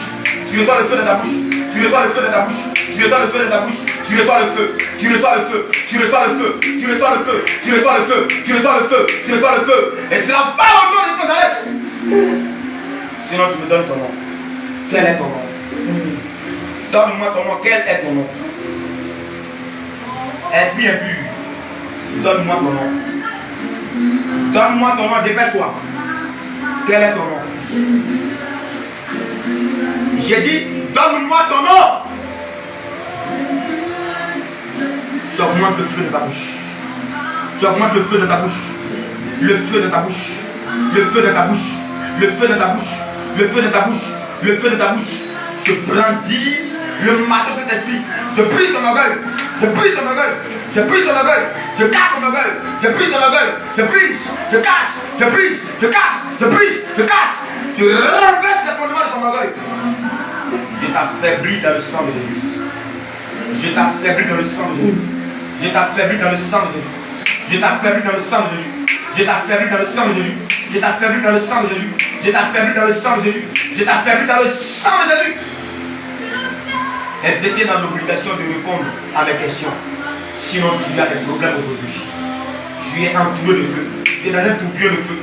Tu reçois le feu de ta bouche. Tu reçois le feu de ta bouche. Tu reçois le feu de ta bouche. Tu reçois le feu. Tu reçois le feu. Tu reçois le feu. Tu reçois le feu. Tu reçois le feu. Tu reçois le feu. Tu reçois le feu. Et tu la parles au nom de Nazareth. Sinon tu me donnes ton nom. Quel est ton nom? Donne-moi ton nom. Quel est ton nom? Esprit impur. Donne-moi ton nom. Donne-moi ton nom. Dépêche-toi. Quel est ton nom? J'ai dit, donne-moi ton nom. Tu augmentes le feu de ta bouche. Tu augmentes le feu de ta bouche. Le feu de ta bouche. Le feu de ta bouche. Le feu de ta bouche. Le feu de ta bouche. Le feu de ta bouche. Je brandis le marteau de cet esprit. Je brise ton orgueil. Je brise ton orgueil. Je brise ton orgueil. Je casse ton orgueil. Je brise ton orgueil. Je brise. Je casse. Je brise. Je casse. Je brise. Je casse. Je renverse les fondements de ton orgueil. Je t'affaiblis dans le sang de Jésus. Je t'affaiblis dans le sang de Jésus. Je t'affaiblis dans le sang de Jésus. Je t'affaiblis dans le sang de Jésus. Je t'affaiblis dans le sang de Jésus. Je t'affaiblis dans le sang de Jésus. Je t'affaiblis dans le sang de Jésus. Je t'affaiblis dans le sang de Jésus. Elle était dans l'obligation de répondre à mes questions. Sinon, tu as des problèmes aujourd'hui. Tu es entouré de feu. Tu es dans un tourbillon de feu.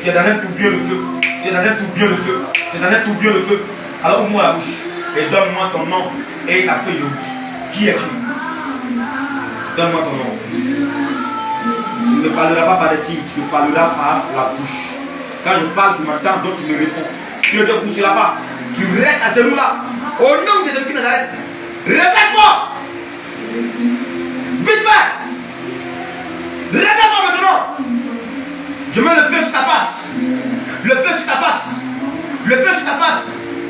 Tu es dans un tourbillon de feu. Tu es dans un tourbillon de feu. Tu es dans un tourbillon de feu. Alors ouvre-moi la bouche et donne-moi ton nom et ta feuille de route. Qui es-tu? Donne-moi ton nom. Tu ne parleras pas par les signes, tu parleras par la bouche. Quand je parle, tu m'entends, donc tu me réponds. Tu ne te coucheras pas. Tu restes à genoux là. Au nom de Jésus de Nazareth. Répète-moi. Vite fait. Répète-moi maintenant. Je mets le feu sur ta face. Le feu sur ta face. Le feu sur ta face.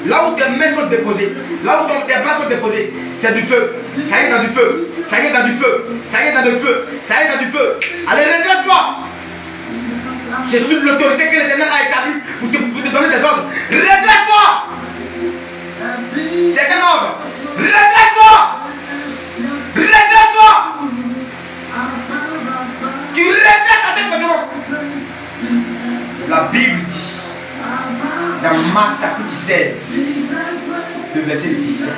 Là où tes mains sont déposées, là où tes bras sont déposés, c'est du feu. Ça y est dans du feu. Ça y est dans du feu. Ça y est dans du feu. Ça y est dans du feu. Allez, regrette-toi. Je suis l'autorité que l'Éternel a établie pour te donner des ordres. Regrette-toi. C'est un ordre. Regrette-toi. Regrette-toi. Tu regrettes ta tête maintenant. La Bible dit dans Marc chapitre 16, le verset 17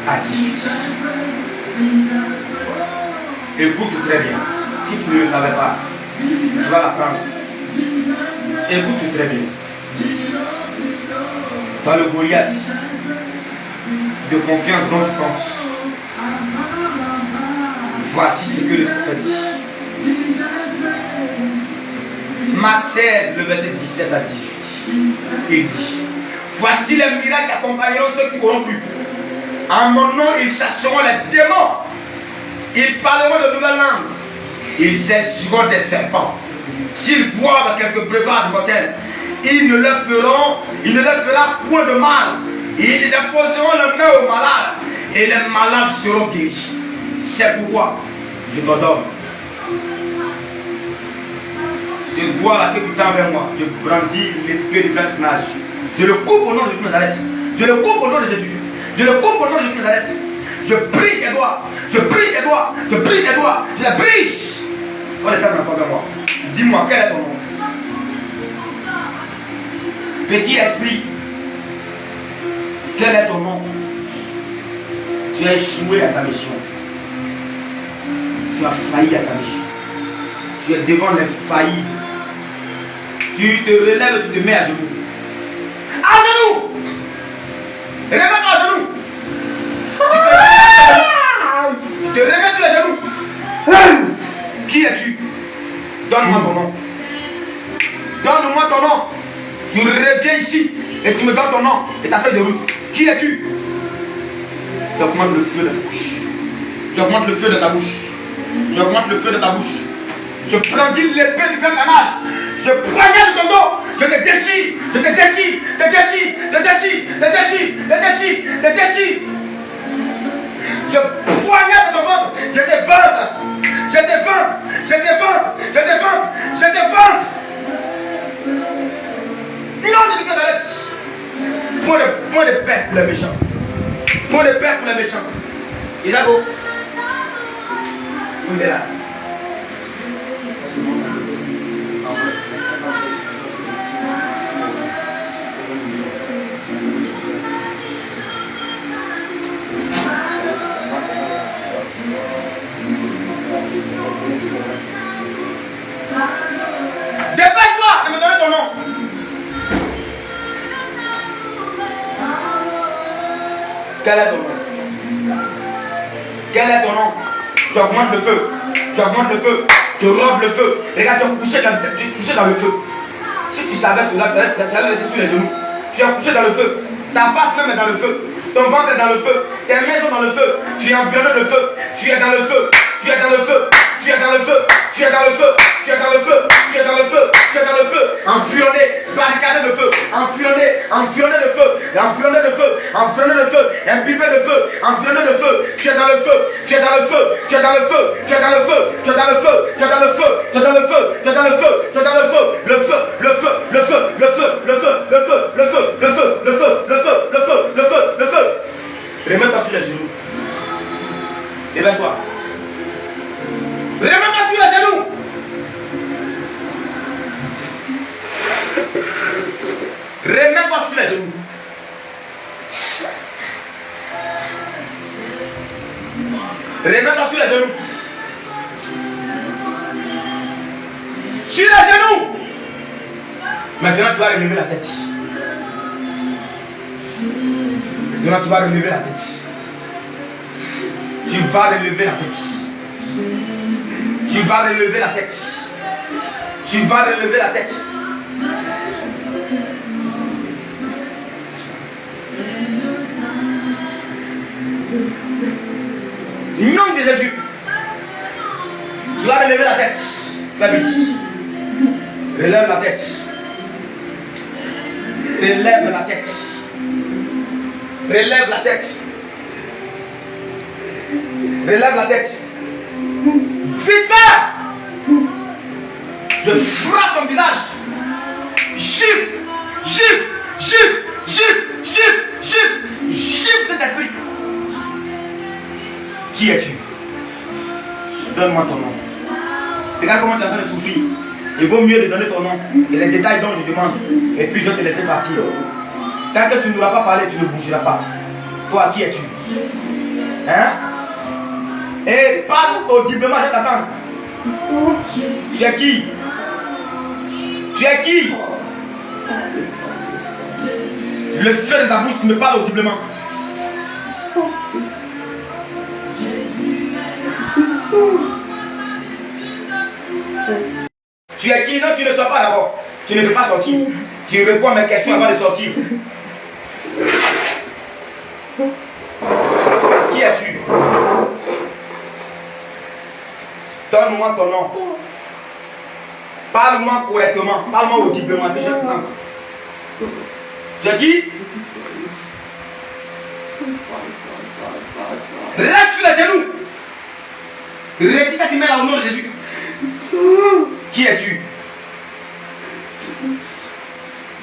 à 18. Écoute très bien. Si tu ne le savais pas, tu vas l'apprendre. Écoute très bien. Dans le Goliath de confiance dont tu penses, voici ce que le Seigneur dit. Marc 16, le verset 17 à 18. Il dit: voici les miracles qui accompagneront ceux qui auront cru. En mon nom, ils chasseront les démons. Ils parleront de nouvelles langues. Ils saisiront des serpents. S'ils boivent quelques breuvages mortels, il ne leur fera point de mal. Ils imposeront la main aux malades et les malades seront guéris. C'est pourquoi je t'ordonne. Ce doigt que tu tends vers moi, je brandis l'épée du nage. Je le coupe au nom de Jésus de Nazareth. Je le coupe au nom de Jésus. Je le coupe au nom de Jésus de Nazareth. Je brise tes doigts. Je brise tes doigts. Je brise tes doigts. Je les brise. On les tend encore vers moi. Dis-moi, quel est ton nom? Petit esprit, quel est ton nom? Tu as échoué à ta mission. Tu as failli à ta mission. Tu es devant l'infaillible. Tu te relèves, tu te mets à genoux. À genoux! Remets-toi à genoux. Tu te remets sur les genoux. Qui es-tu? Donne-moi ton nom. Donne-moi ton nom. Tu reviens ici et tu me donnes ton nom et ta feuille de route. Qui es-tu? J'augmente le feu de ta bouche. J'augmente le feu de ta bouche. J'augmente le feu de ta bouche. Je brandis l'épée du grand canage. Je poignarde ton dos. Je te déchire. Je te déchire. Je te déchire. Je te déchire. Je te déchire. Je te déchire. Je te déchire. Je poignarde ton ventre. Je te vante. Je te vante. Je te vante. Je te vante. Je te vante. Non de Jésus de Nazareth. Point de paix pour les méchants. Point de paix pour les méchants. Isago. On est là. Dépêche-toi de me donner ton nom. Quel est ton nom? Quel est ton nom? J'augmente le feu. J'augmente le feu. Je robe le feu. Regarde, tu es couché dans le feu. Si tu savais cela, tu allais laisser sur les genoux. Tu es couché dans le feu. Ta face même est dans le feu. Ton ventre est dans le feu. Tes mains sont dans le feu. Tu es environné de feu. Tu es dans le feu. Tu es dans le feu. Tu es dans le feu. Tu es dans le feu. Tu es dans le feu. Tu es dans le feu. Tu es dans le feu. Environné, barricadé de feu. Environné de feu. Environné de feu. Environné de feu. Imbibé de feu. Environné de feu. Tu es dans le feu. Tu es dans le feu. Tu es dans le feu. Tu es dans le feu. Tu es dans le feu. Tu es dans le feu. Tu es dans le feu. Tu es dans le feu. Tu es dans le feu. Le feu. Le feu. Le feu. Le feu. Le feu. Le feu. Le feu. Le feu. Le feu. Le feu. Le feu. Le feu. Le feu. Remets-toi sur les genoux. Éveille-toi. Remets-toi sur les genoux. Remets-toi sur les genoux. Remets-toi sur les genoux. Sur les genoux. Maintenant tu vas relever la tête. Maintenant tu vas relever la tête. Tu vas relever la tête. Tu vas relever la tête. Tu vas relever la tête. Nom de Jésus. Tu vas relever la tête. Fais vite. Relève la tête. Relève la tête. Relève la tête. Relève la tête. Vite fait. Je frappe ton visage. Gifle, gifle, gifle, gifle, gifle, gifle, gifle cet esprit. Qui es-tu? Donne-moi ton nom. Regarde comment tu es en train de souffrir. Il vaut mieux de donner ton nom et les détails dont je demande. Et puis je vais te laisser partir. Tant que tu ne n'auras pas parlé, tu ne bougeras pas. Toi, qui es-tu? Hein? Et parle audiblement, je t'attends. Tu es qui? Tu es qui? Le feu de ta bouche me parle audiblement. Tu es qui? Non, tu ne sois pas d'abord. Tu ne peux pas sortir. Tu réponds à mes questions avant de sortir. Qui es-tu? Donne-moi ton nom. Parle-moi correctement. Parle-moi audiblement. Puis je t'entends. Tu es qui? Reste sur les genoux. Redis ça qui met au nom de Jésus. Qui es-tu?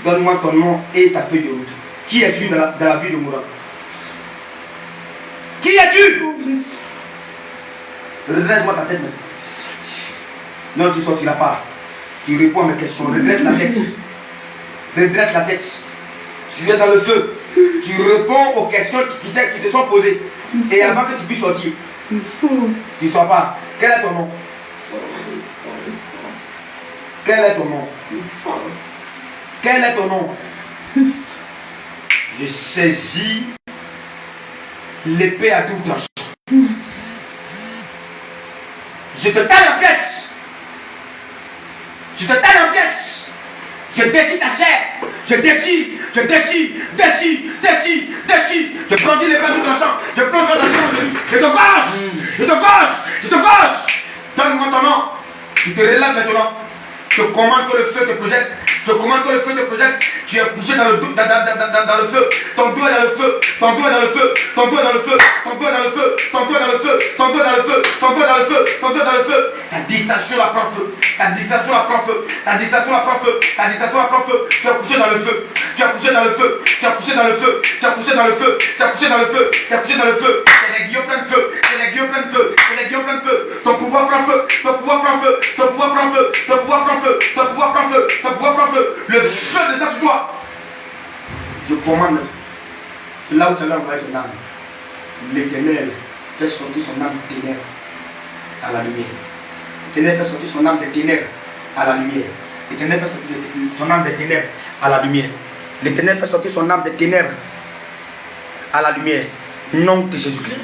Donne-moi ton nom et ta feuille de route. Qui es-tu dans la vie de Moura? Qui es-tu? Redresse-moi ta tête maintenant. Non, tu ne sortiras pas. Tu réponds à mes questions. Redresse la tête. Redresse la tête. Tu es dans le feu. Tu réponds aux questions qui te sont posées. Et avant que tu puisses sortir, tu ne sors pas. Quel est ton nom? Quel est ton nom? Quel est ton nom? Je saisis l'épée à double tranchant. Je te taille en pièces. Je te taille en pièces. Je déchire ta chair. Je déchire, je déchire, déchire, déchire, déchire. Je brandis l'épée à double tranchant. Je plonge dans le sang de lui. Je te gauche. Je te gauche. Je te gauche. Donne-moi ton nom. Tu te relèves maintenant. Je commande que le feu te projette. Je commande que le feu te projette. Tu es couché dans le feu. Ton doigt est dans le feu. Ton doigt est dans le feu. Ton doigt est dans le feu. Ton doigt est dans le feu. Ton doigt est dans le feu. Ton doigt est dans le feu. Ton doigt est dans le feu. Ton doigt est dans le feu. Ta distraction la prend feu. Ta distraction la prend feu. Ta distraction la prend feu. Ta distraction la prend feu. Tu es couché dans le feu. Tu es couché dans le feu. Tu es couché dans le feu. Tu es couché dans le feu. Tu es couché dans le feu. Tu es couché dans le feu. Les guillons plein de feu. Les guillons plein de feu. Les guillons plein de feu. Ton pouvoir prend feu. Ton pouvoir prend feu. Ton pouvoir prend feu. Ton pouvoir prend feu. Ton pouvoir prend feu. Ton pouvoir prend feu. Le feu de ta toi. Je commande. C'est là où tu as envoyé ton âme. L'Éternel fait sortir son âme des ténèbres à la lumière. L'Éternel fait sortir son âme des ténèbres à la lumière. L'Éternel fait sortir son âme des ténèbres à la lumière. L'Éternel fait sortir son âme des ténèbres à la lumière. Nom de Jésus-Christ.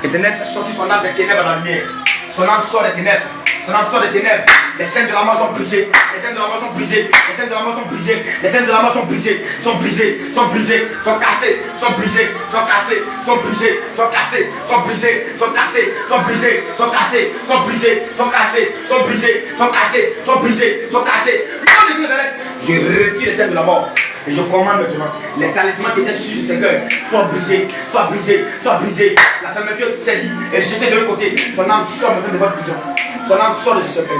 L'Éternel fait sortir son âme des ténèbres à la lumière. Son âme sort des ténèbres. Son âme sort des ténèbres. Les chaînes de la mort sont brisées. Les chaînes de la mort sont brisées. Les chaînes de la mort sont brisées. Les chaînes de la mort sont brisées. Sont brisées. Sont brisées. Sont cassées. Sont brisées. Sont cassées. Sont brisées. Sont cassées. Sont brisées. Sont cassées. Sont brisées. Sont cassées. Sont brisées. Sont cassées. Sont brisées. Sont cassées. Sont brisées. Sont cassées. Je retire les chaînes de la mort. Et je commande maintenant, les talismans qui étaient sur ce cœur, soient brisés, soient brisés, soient brisés. La fermeture saisie et jetée de l'autre côté. Son âme sort maintenant de votre prison. Son âme sort de ce cœur.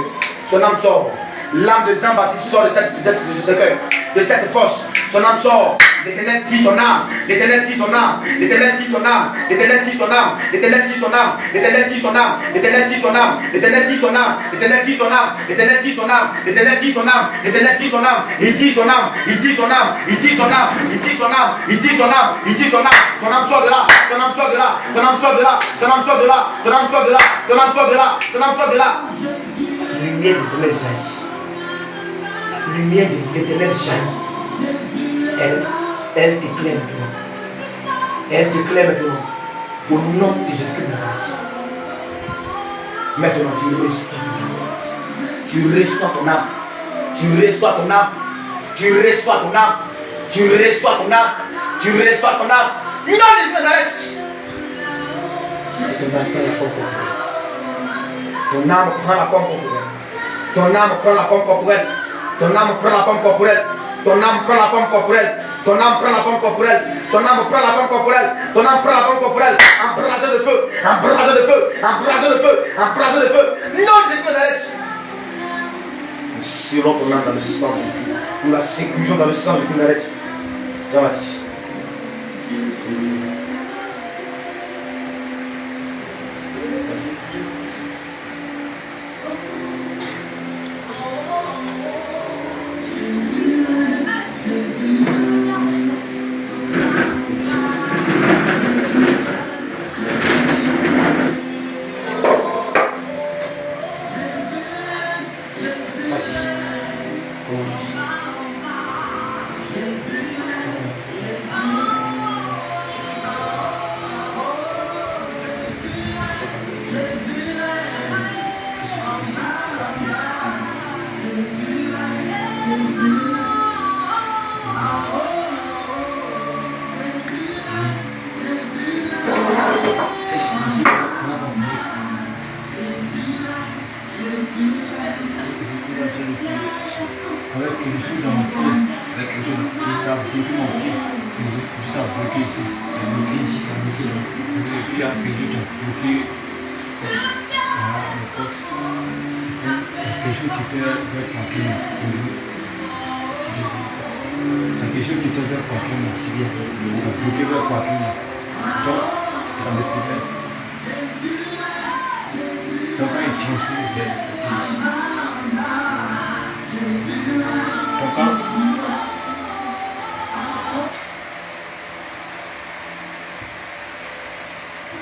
Son âme sort. L'âme de Jean-Baptiste sort de ce cœur, de cette force. Son âme sort. L'Éternel tire son âme. L'Éternel tire son âme. L'Éternel tire son âme. L'Éternel tire son âme. L'Éternel tire son âme. L'Éternel tire son âme. L'Éternel tire son âme. L'Éternel tire son âme. L'Éternel tire son âme. L'Éternel tire son âme. L'Éternel tire son âme. L'Éternel tire son âme. Il tire son âme. Il tire son âme. Il tire son âme. Il tire son âme. Il tire son âme. Il tire son âme. Ton âme sort de là. Ton âme sort de là. Ton âme sort de là. Ton âme sort de là. Ton âme sort de là. Ton âme sort de là. Ton âme sort de là. Lumière de l'Éternel jaillit. Lumière de l'Éternel jaillit. Elle t'éclaire maintenant. Elle t'éclaire maintenant. Au nom de Jésus-Christ. Maintenant, tu reçois ton âme. Tu reçois ton âme. Tu reçois ton âme. Tu reçois ton âme. Tu reçois ton âme. Non, de Nazareth. Ton âme prend la forme corporelle. Ton âme prend la forme corporelle. Ton âme prend la forme corporelle. Ton âme prend la forme corporelle. Ton âme prend la forme corporelle. Ton âme prend la forme corporelle. Ton âme prend la forme corporelle. Embrasé de feu. Embrasé de feu. Embrasé de feu. Embrasé de feu. Non, Jésus de Nazareth. Nous scellons ton âme dans le sang. Nous la sécurisons dans le sang de Nazareth. Jean-Baptiste.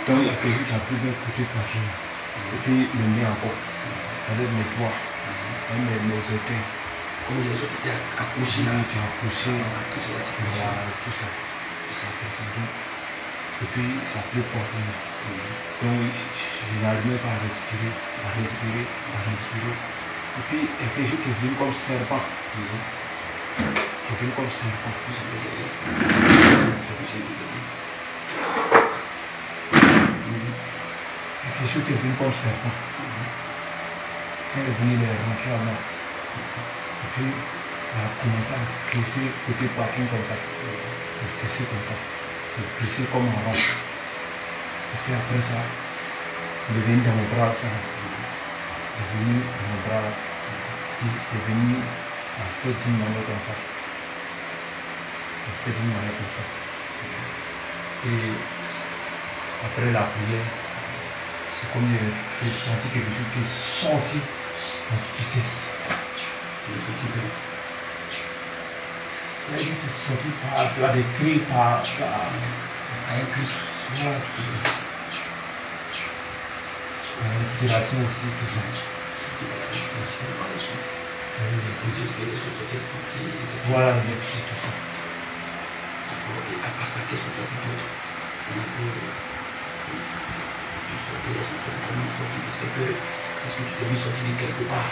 Donc il y a quelque chose qui a pris d'un côté poitrine. Et puis le nez encore. Avec mes doigts. Avec mes orteils. Comme les autres qui étaient accrochés. Qui ont accroché. Voilà, tout ça. Ça fait ça. Et puis ça pleut poitrine. Donc je n'arrivais pas à respirer. Et puis il y a quelque chose qui est venu comme serpent. Qui est venu comme serpent. Quelque chose qui est venu comme serpent. Quand il est venu, il est rentré à moi. Et puis, il a commencé à glisser côté poitrine comme ça. Il glissait comme ça. Il glissait comme un rond. Et puis après ça, il est venu dans mon bras. Ça. Il est venu dans mon bras. Il est venu à faire d'une manière comme ça. Il fait d'une manière comme ça. Et après la prière, c'est comme j'ai senti quelque chose qui est sorti en vitesse. Ça veut dire que c'est sorti par des cris, par un cri. La respiration aussi, tout ça. Voilà, tout ça. Et après ça, qu'est-ce que tu as fait d'autre? Est-ce que tu t'es mis sorti de quelque part?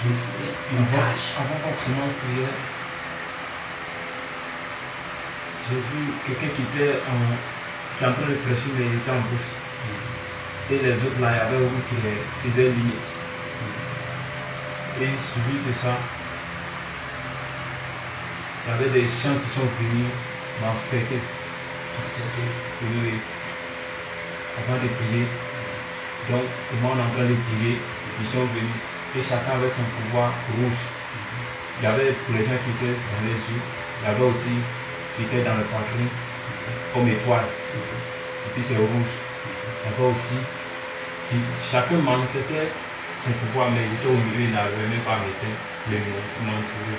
Avant qu'on commence la prière, j'ai vu quelqu'un qui était en train de prêcher, mais il était en bouche. Et les autres là, il y avait un qui les faisait limite. Et suivi de ça, il y avait des chants qui sont venus m'encercler. Oui. Avant de prier. Donc, le monde est en train de prier, ils sont venus. Et chacun avait son pouvoir rouge. Il y avait pour les gens qui étaient dans les yeux, il y avait aussi qui étaient dans le poitrine, comme étoile. Et puis c'est rouge. Il y avait aussi chacun manifestait son pouvoir, mais il était au milieu, il n'avait même pas mis les m'entourer.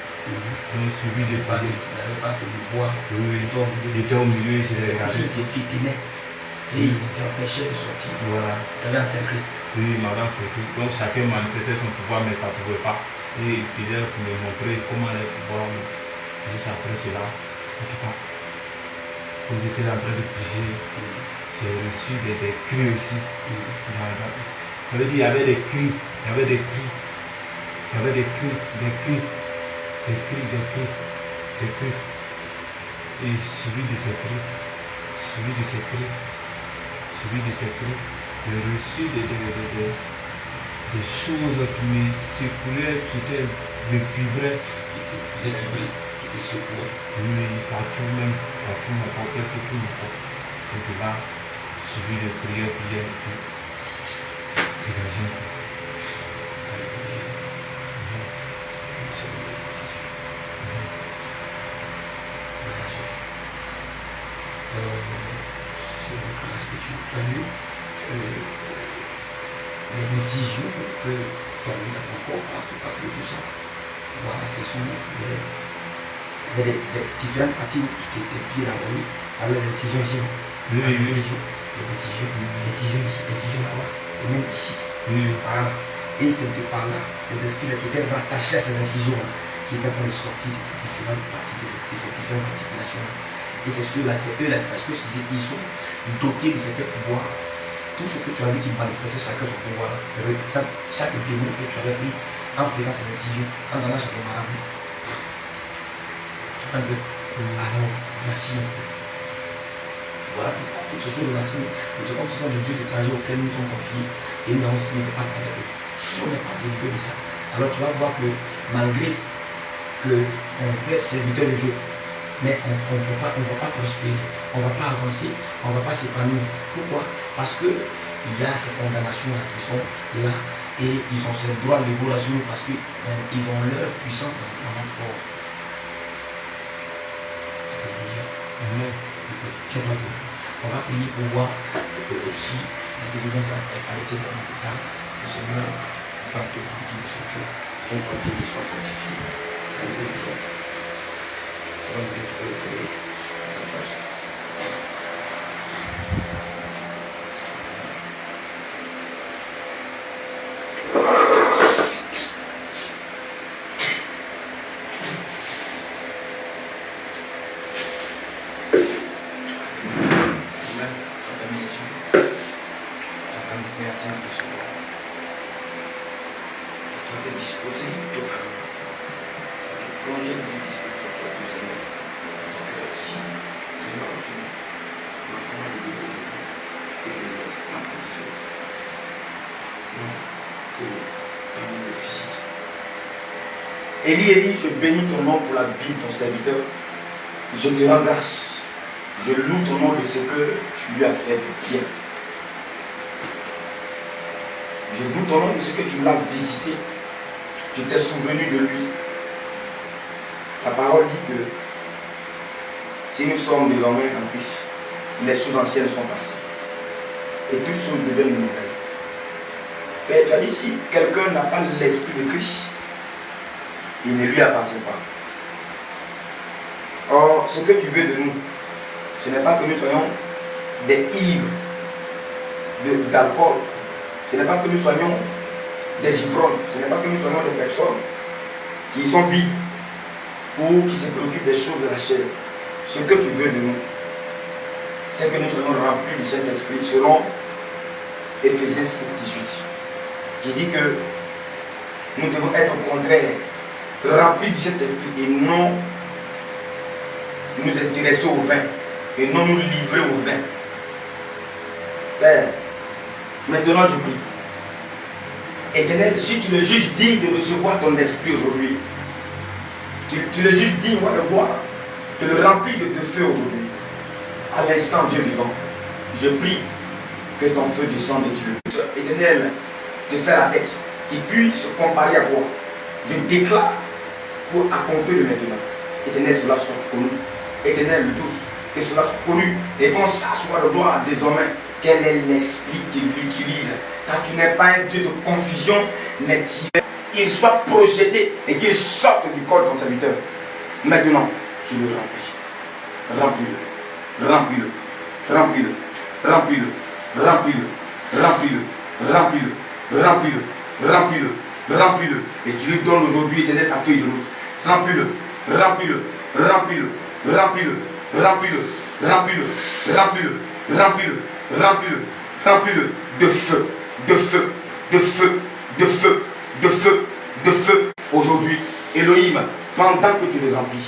Donc suivi de parler. Il n'avait pas de pouvoir. Oui, il était au milieu, je l'ai regardé. Qui tenait. Et il t'empêchait de sortir. Voilà. Tu avais encerclé. Oui, il m'avait encerclé. Donc chacun manifestait son pouvoir, mais ça ne pouvait pas. Et il fallait me montrer comment les pouvoirs. Juste après cela, en tout cas, quand j'étais en train de prier, j'ai reçu des cris aussi. Ça veut dire qu'il y avait des cris, il y avait des cris, il y avait des cris, des cris, des cris, des cris, des cris. Et suivi de ces cris, suivi de ces cris, suivi de ces cris, j'ai reçu des choses qui me secouaient, qui vibraient. Qui te secouaient. Oui, partout même, partout n'importe presque tout n'importe. Donc là, suivi de prières, dégagé. Tu as vu les incisions que ton corps a tout ça. Voilà, ce sont des différentes parties où tu tes pieds là-bas, oui, avec les incisions ici. Les incisions ici, les incisions là-bas, et même ici. Voilà. Et c'est de par là, ces esprits-là qui étaient rattachés à ces incisions-là, qui étaient en train de sortir de différentes parties de ces différentes articulations-là. Et c'est ceux-là qui, eux-là, parce qu'ils sont dotés de certains pouvoirs. Tout ce que tu as vu qui manifestait chacun son pouvoir, chaque démon que tu avais pris en faisant ces incisions, en donnant chez le marabout. Tu vois un peu. Alors, voici un peu. Voilà, toutes ces choses-là, c'est comme ce sont des dieux étrangers auxquels nous sommes confiés et nous avons signé de pas avec eux. Si on n'est pas délivré de ça, alors tu vas voir que malgré qu'on peut être serviteur de Dieu, mais on ne va pas prospérer, on ne va pas avancer, on ne va pas s'épanouir. Pourquoi? Parce qu'il y a ces condamnations-là qui sont là et ils ont ce droit de go sur nous parce qu'ils ont leur puissance dans notre corps. On va prier pour voir aussi la délivrance a été vraiment totale. Le Seigneur va te remplir de son feu, ton papier de soit fortifié. Alléluia. Ça va nous dire, tu peux le prier. Élie, je bénis ton nom pour la vie de ton serviteur. Je te rends grâce. Je loue ton nom de ce que tu lui as fait du bien. Je loue ton nom de ce que tu l'as visité. Tu t'es souvenu de lui. La parole dit que si nous sommes désormais en Christ, les choses anciennes sont passées. Et toutes choses deviennent nouvelles. Père, tu as dit, si quelqu'un n'a pas l'esprit de Christ, il ne lui appartient pas. Or, ce que tu veux de nous, ce n'est pas que nous soyons des ivres d'alcool. Ce n'est pas que nous soyons des ivrognes. Ce n'est pas que nous soyons des personnes qui sont vides ou qui se préoccupent des choses de la chair. Ce que tu veux de nous, c'est que nous soyons remplis du Saint-Esprit selon Éphésiens 5, 18, qui dit que nous devons être au contraire remplis du Saint-Esprit et non nous intéresser au vin et non nous livrer au vin. Père, maintenant je prie. Éternel, si tu le juges digne de recevoir ton esprit aujourd'hui, tu le juges digne de voir, de le remplir de feu aujourd'hui, à l'instant Dieu vivant, je prie que ton feu descende et tu le Éternel, te faire la tête, qui puisse se comparer à toi. Je déclare pour à compter de maintenant. Éternel, cela soit connu. Éternel, le tous, que cela soit connu et qu'on sache le droit désormais quel est l'esprit qu'il utilise. Car tu n'es pas un Dieu de confusion, mais il soit projeté et qu'il sorte du corps de ton serviteur. Maintenant, tu le remplis. Remplis-le. Remplis-le. Remplis-le. Remplis-le. Remplis-le. Remplis-le. Remplis-le. Remplis-le. Remplis-le. Remplis-le. Et tu lui donnes aujourd'hui, éternel, sa feuille de route. Remplis-le. Remplis-le. Remplis-le. Remplis-le. Remplis-le. Remplis-le. Remplis-le. Remplis-le. Remplis-le. Remplis-le. De feu. De feu. De feu. De feu. De feu. De feu. Aujourd'hui, Elohim, pendant que tu le remplis,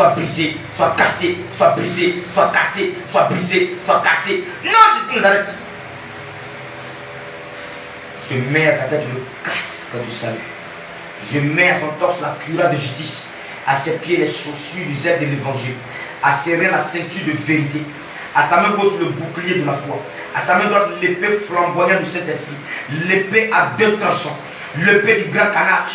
soit brisé, soit cassé, soit brisé, soit cassé, soit brisé, soit cassé. Non, Jésus de Nazareth. Je mets à sa tête le casque du salut. Je mets à son torse la cuirasse de justice, à ses pieds les chaussures du zèle de l'évangile, à ses reins la ceinture de vérité, à sa main gauche le bouclier de la foi, à sa main droite l'épée flamboyante du Saint-Esprit, l'épée à deux tranchants, l'épée du grand canard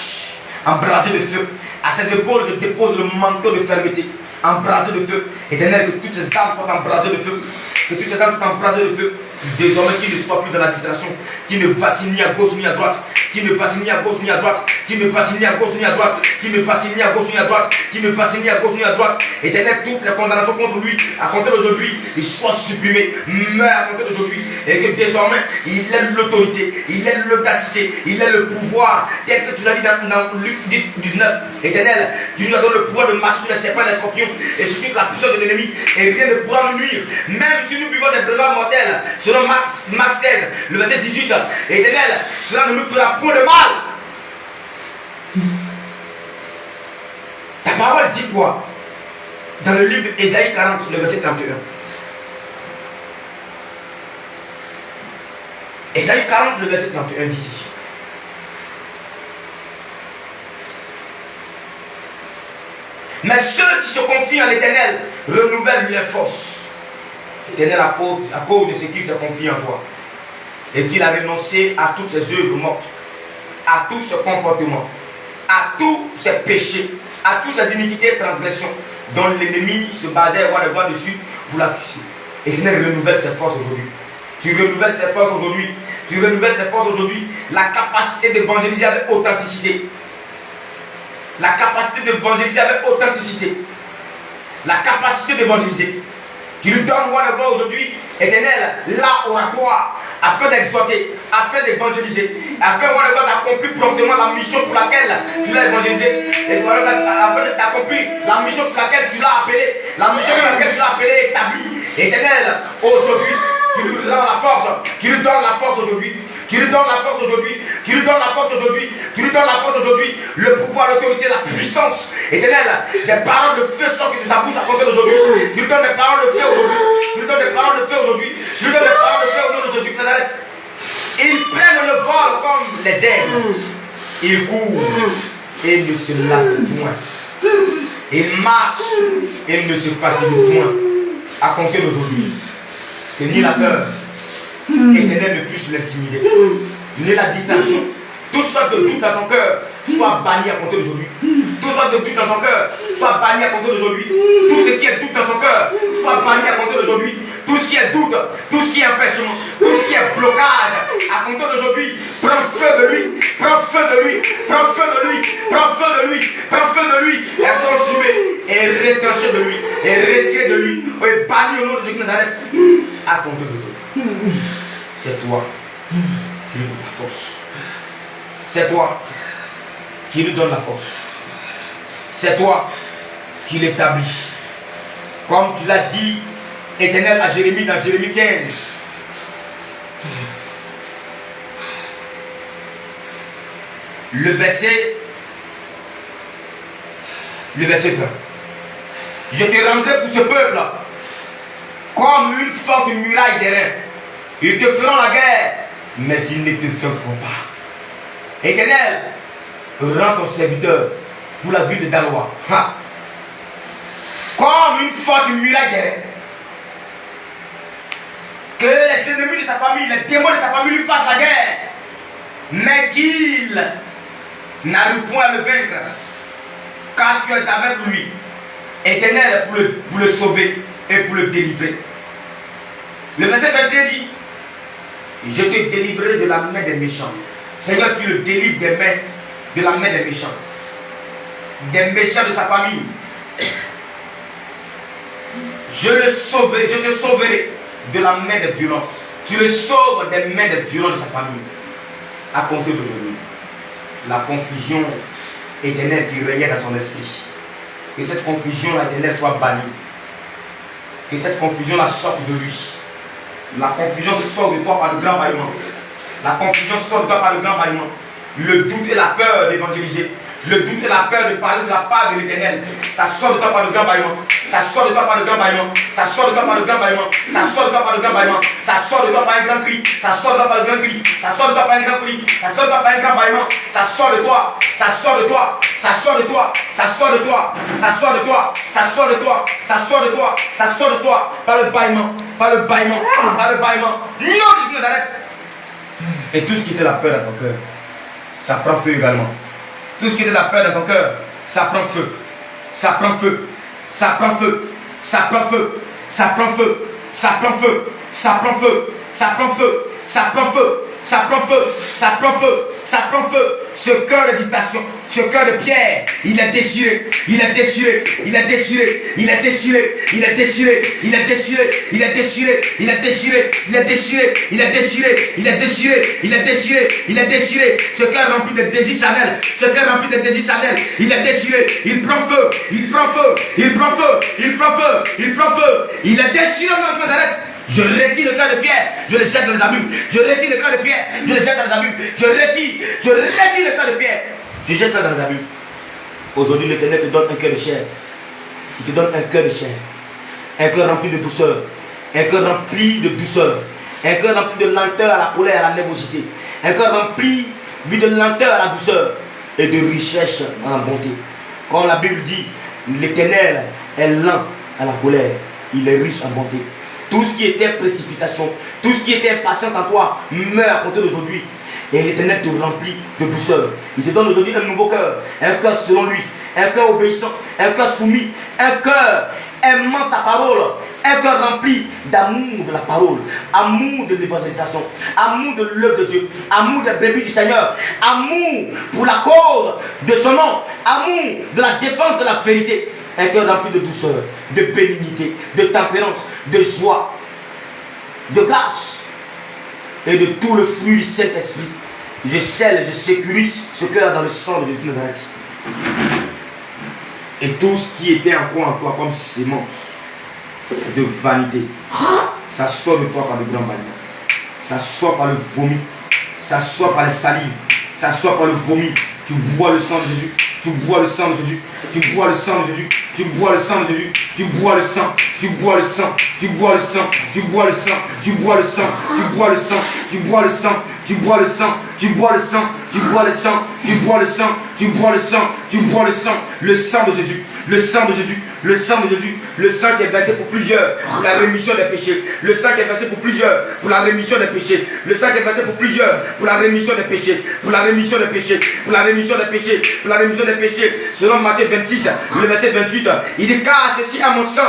embrasé de feu. À ses épaules je dépose le manteau de fermeté, embrasé de feu. Éternel, que toutes ces armes soient embrasées de feu, que toutes ces armes soient embrasées de feu. Désormais qu'il ne soit plus dans la distraction, qu'il ne vacille ni à gauche ni à droite, qu'il ne vacille ni à gauche ni à droite, qu'il ne vacille ni à gauche ni à droite, qu'il ne vacille ni à gauche ni à droite, qu'il ne vacille ni à gauche ni à droite. Éternel, toutes les condamnations contre lui, à compter d'aujourd'hui, il soit supprimé, meurt à compter d'aujourd'hui, et que désormais il ait l'autorité, il ait l'audacité, il ait le pouvoir, tel que tu l'as dit dans Luc 10, 19. Éternel, tu nous as donné le pouvoir de marcher sur les serpents et les scorpions, et sur toute la puissance de l'ennemi, et rien ne pourra nous nuire, même si nous buvons des breuvages mortels. Selon Marc 16, le verset 18, Éternel, cela ne nous fera point de mal. Ta parole dit quoi? Dans le livre d'Ésaïe 40, le verset 31. Ésaïe 40, le verset 31 dit ceci. Mais ceux qui se confient en l'Éternel renouvellent leurs forces. L'Éternel, à cause de ce qu'il se confie en toi, et qu'il a renoncé à toutes ses œuvres mortes, à tout ce comportement, à tous ses péchés, à toutes ses iniquités et transgressions dont l'ennemi se basait à avoir le droit dessus pour l'accuser. L'Éternel renouvelle ses forces aujourd'hui. Tu renouvelles ses forces aujourd'hui. Tu renouvelles ses forces aujourd'hui. La capacité d'évangéliser avec authenticité. La capacité d'évangéliser avec authenticité. La capacité d'évangéliser. Tu lui donnes roi de gloire aujourd'hui, Éternel, là oratoire, afin d'exhorter, afin d'évangéliser, afin roi de gloire d'accomplir promptement la mission pour laquelle tu l'as évangélisé, et afin d'accomplir la mission pour laquelle tu l'as appelé, la mission pour laquelle tu l'as appelé et établie. Éternel, aujourd'hui, tu lui rends la force, tu lui donnes la force aujourd'hui. Tu lui donnes la force aujourd'hui, tu lui donnes la force aujourd'hui, tu lui donnes la force aujourd'hui, le pouvoir, l'autorité, la puissance. Éternel, des paroles de feu sortent de sa bouche à compter d'aujourd'hui. Tu lui donnes des paroles de feu aujourd'hui, tu lui donnes des paroles de feu aujourd'hui, tu lui donnes des paroles de feu au nom de Jésus de Nazareth. Ils prennent le vol comme les aigles, ils courent et ne se lassent point. Ils marchent et ne se fatiguent point. À compter d'aujourd'hui, que ni la peur, Éternel ne puisse l'intimider, ni la distinction, toute sorte de doute dans son cœur soit banni à compter d'aujourd'hui. Toute sorte de doute dans son cœur soit banni à compter d'aujourd'hui. Tout ce qui est doute dans son cœur soit banni à compter d'aujourd'hui. Tout ce qui est doute, tout ce qui est empêchement, tout ce qui est blocage à compter d'aujourd'hui, prends feu de lui, prends feu de lui, prends feu de lui, prends feu de lui, prends feu de lui, est consumé et retranché de lui, et retiré de lui, et banni au nom de Jésus de Nazareth à compter d'aujourd'hui. C'est toi qui lui donne la force. C'est toi qui lui donne la force. C'est toi qui l'établit. Comme tu l'as dit, Éternel, à Jérémie, dans Jérémie 15. Le verset 20. Je te rendrai pour ce peuple comme une forte muraille d'airain. Ils te feront la guerre, mais ils ne te vaincront pas. Éternel, rends ton serviteur pour la ville de Daloa. Comme une forte muraille d'airain. Que les ennemis de sa famille, les démons de sa famille lui fassent la guerre, mais qu'il n'arrive point à le vaincre, car tu es avec lui, Éternel, pour le sauver et pour le délivrer. Le verset 21 dit, je te délivrerai de la main des méchants. Seigneur, tu le délivres de la main des méchants de sa famille. Je te sauverai de la main des violents. Tu le sauves des mains des violents de sa famille. À compter d'aujourd'hui, la confusion éternelle qui régnait dans son esprit, que cette confusion éternelle soit bannie. Que cette confusion sorte de lui. La confusion sort de toi par le grand bâillement. La confusion sort de toi par le grand bâillement. Le doute et la peur d'évangéliser. Le doute et la peur de parler de la part de l'Éternel. Ça sort de toi par le grand bâillement. Ça sort de toi par le grand bâillement. Ça sort de toi par le grand bâillement. Ça sort de toi par le grand bâillement. Ça sort de toi par un grand cri. Ça sort de toi par le grand cri. Ça sort de toi par un grand cri. Ça sort de toi par un grand bâillement. Ça sort de toi. Ça sort de toi. Ça sort de toi. Ça sort de toi. Ça sort de toi. Ça sort de toi. Ça sort de toi. Ça sort de toi. Par le bâillement. Par le bâillement. Par le bâillement. Non, Jésus de Nazareth. Et tout ce qui était la peur dans ton cœur, ça prend feu également. Tout ce qui était la peur dans ton cœur, ça prend feu. Ça prend feu. Ça prend feu. Ça prend feu. Ça prend feu. Ça prend feu. Ça prend feu. Ça prend feu. Ça prend feu. Ça prend feu. Ça prend feu. Ça prend feu. Ce cœur de distraction, ce cœur de pierre, il est déchiré. Il est déchiré. Il est déchiré. Il est déchiré. Il est déchiré. Il est déchiré. Il est déchiré. Il est déchiré. Il est déchiré. Il est déchiré. Il est déchiré. Il est déchiré. Il est déchiré. Ce cœur rempli de désirs charnels. Ce cœur rempli de désirs charnels. Il est déchiré. Il prend feu. Il prend feu. Il prend feu. Il prend feu. Il prend feu. Il est déchiré dans notre Nazareth. Je retire le cœur de pierre, je le jette dans les abîmes. Je retire le cœur de pierre, je le jette dans les abîmes. Je retire le cœur de pierre, je jette ça dans les abîmes. Aujourd'hui, l'Éternel te donne un cœur de chair. Il te donne un cœur de chair. Un cœur rempli de douceur. Un cœur rempli de douceur. Un cœur rempli de lenteur à la colère, à la nervosité. Un cœur rempli de lenteur à la douceur et de richesse dans la bonté. Quand la Bible dit, l'Éternel est lent à la colère, il est riche en bonté. Tout ce qui était précipitation, tout ce qui était impatience en toi, meurt à côté d'aujourd'hui. Et l'Éternel te remplit de douceur. Il te donne aujourd'hui un nouveau cœur. Un cœur selon lui. Un cœur obéissant. Un cœur soumis. Un cœur aimant sa parole. Un cœur rempli d'amour de la parole. Amour de l'évangélisation. Amour de l'œuvre de Dieu. Amour des brebis du Seigneur. Amour pour la cause de son nom. Amour de la défense de la vérité. Un cœur rempli de douceur, de bénignité, de tempérance, de joie, de grâce et de tout le fruit du Saint-Esprit. Je scelle, je sécurise ce cœur dans le sang de Jésus de Nazareth. Et tout ce qui était encore en toi comme sémence de vanité, ça sort de toi par le grand bâillement. Ça sort par le vomi. Ça sort par la salive. Ça sort par le vomi. Tu bois le sang de Jésus. Tu bois le sang de Jésus. Tu bois le sang de Jésus. Tu bois le sang de Jésus. Tu bois le sang. Tu bois le sang. Tu bois le sang. Tu bois le sang. Tu bois le sang. Tu bois le sang. Tu bois le sang. Tu bois le sang. Tu bois le sang. Tu bois le sang. Tu bois le sang. Tu bois le sang. Tu bois le sang. Le sang de Jésus. Le sang de Jésus. Le sang de Jésus. Le sang qui est versé pour plusieurs. Pour la rémission des péchés. Le sang qui est versé pour plusieurs. Pour la rémission des péchés. Le sang qui est versé pour plusieurs. Pour la rémission des péchés. Pour la rémission des péchés. Pour la rémission des péchés. Pour la rémission des péchés. Selon Matthieu 26, le verset 28, il dit car ceci à mon sang,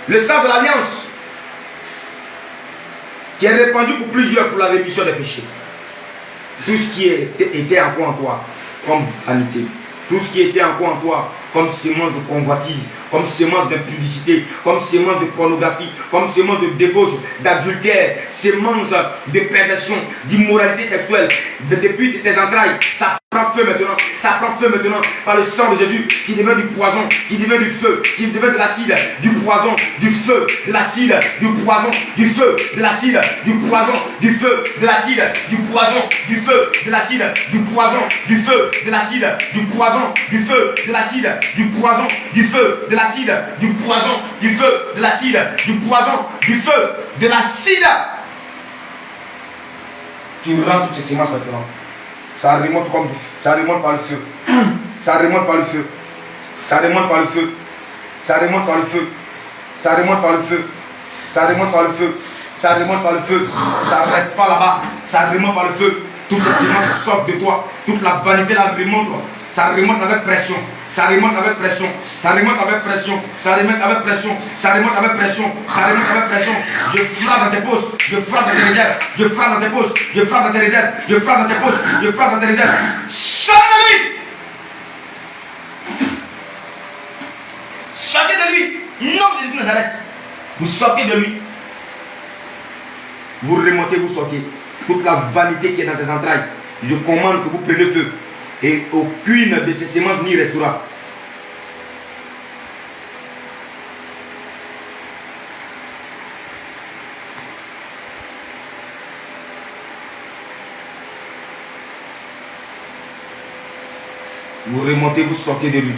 le sang de l'alliance, qui est répandu pour plusieurs pour la rémission des péchés. Tout ce qui était encore en toi comme vanité, tout ce qui était encore en toi comme sémence de convoitise, comme sémence d'impudicité, comme sémence de pornographie, comme sémence de débauche, d'adultère, sémence de perversion, d'immoralité sexuelle, depuis tes entrailles, ça prend feu maintenant, ça prend feu maintenant par le sang de Jésus qui devient du poison, qui devient du feu, qui devient de l'acide, du poison, du feu, de l'acide, du poison, du feu, de l'acide, du poison, du feu, de l'acide, du poison, du feu, de l'acide, du poison, du feu, de l'acide, du poison, du feu, de l'acide, du poison, du feu, de l'acide, du poison, du feu, de l'acide, du poison, du feu, de l'acide. Tu rends toutes ces sémences maintenant. Ça remonte comme ça remonte par le feu. Ça remonte par le feu. Ça remonte par le feu. Ça remonte par le feu. Ça remonte par le feu. Ça remonte par le feu. Ça remonte par le feu. Ça ne reste pas là-bas. Ça remonte par le feu. Toutes les sémences sortent de toi. Toute la vanité là remonte. Ça remonte avec pression. Ça remonte avec pression, ça remonte avec pression, ça remonte avec pression, ça remonte avec pression, ça remonte avec pression. Je frappe dans tes poches, je frappe dans tes réserves, je frappe dans tes poches, je frappe dans tes réserves, je frappe dans tes poches, je frappe dans tes réserves. Sortez de lui! Sortez de lui! Non, Jésus de Nazareth. Vous sortez de lui. Vous remontez, vous sortez. Toute la vanité qui est dans ses entrailles, je commande que vous preniez feu. Et aucune de ces sémences n'y restera. Vous remontez, vous sortez de lui.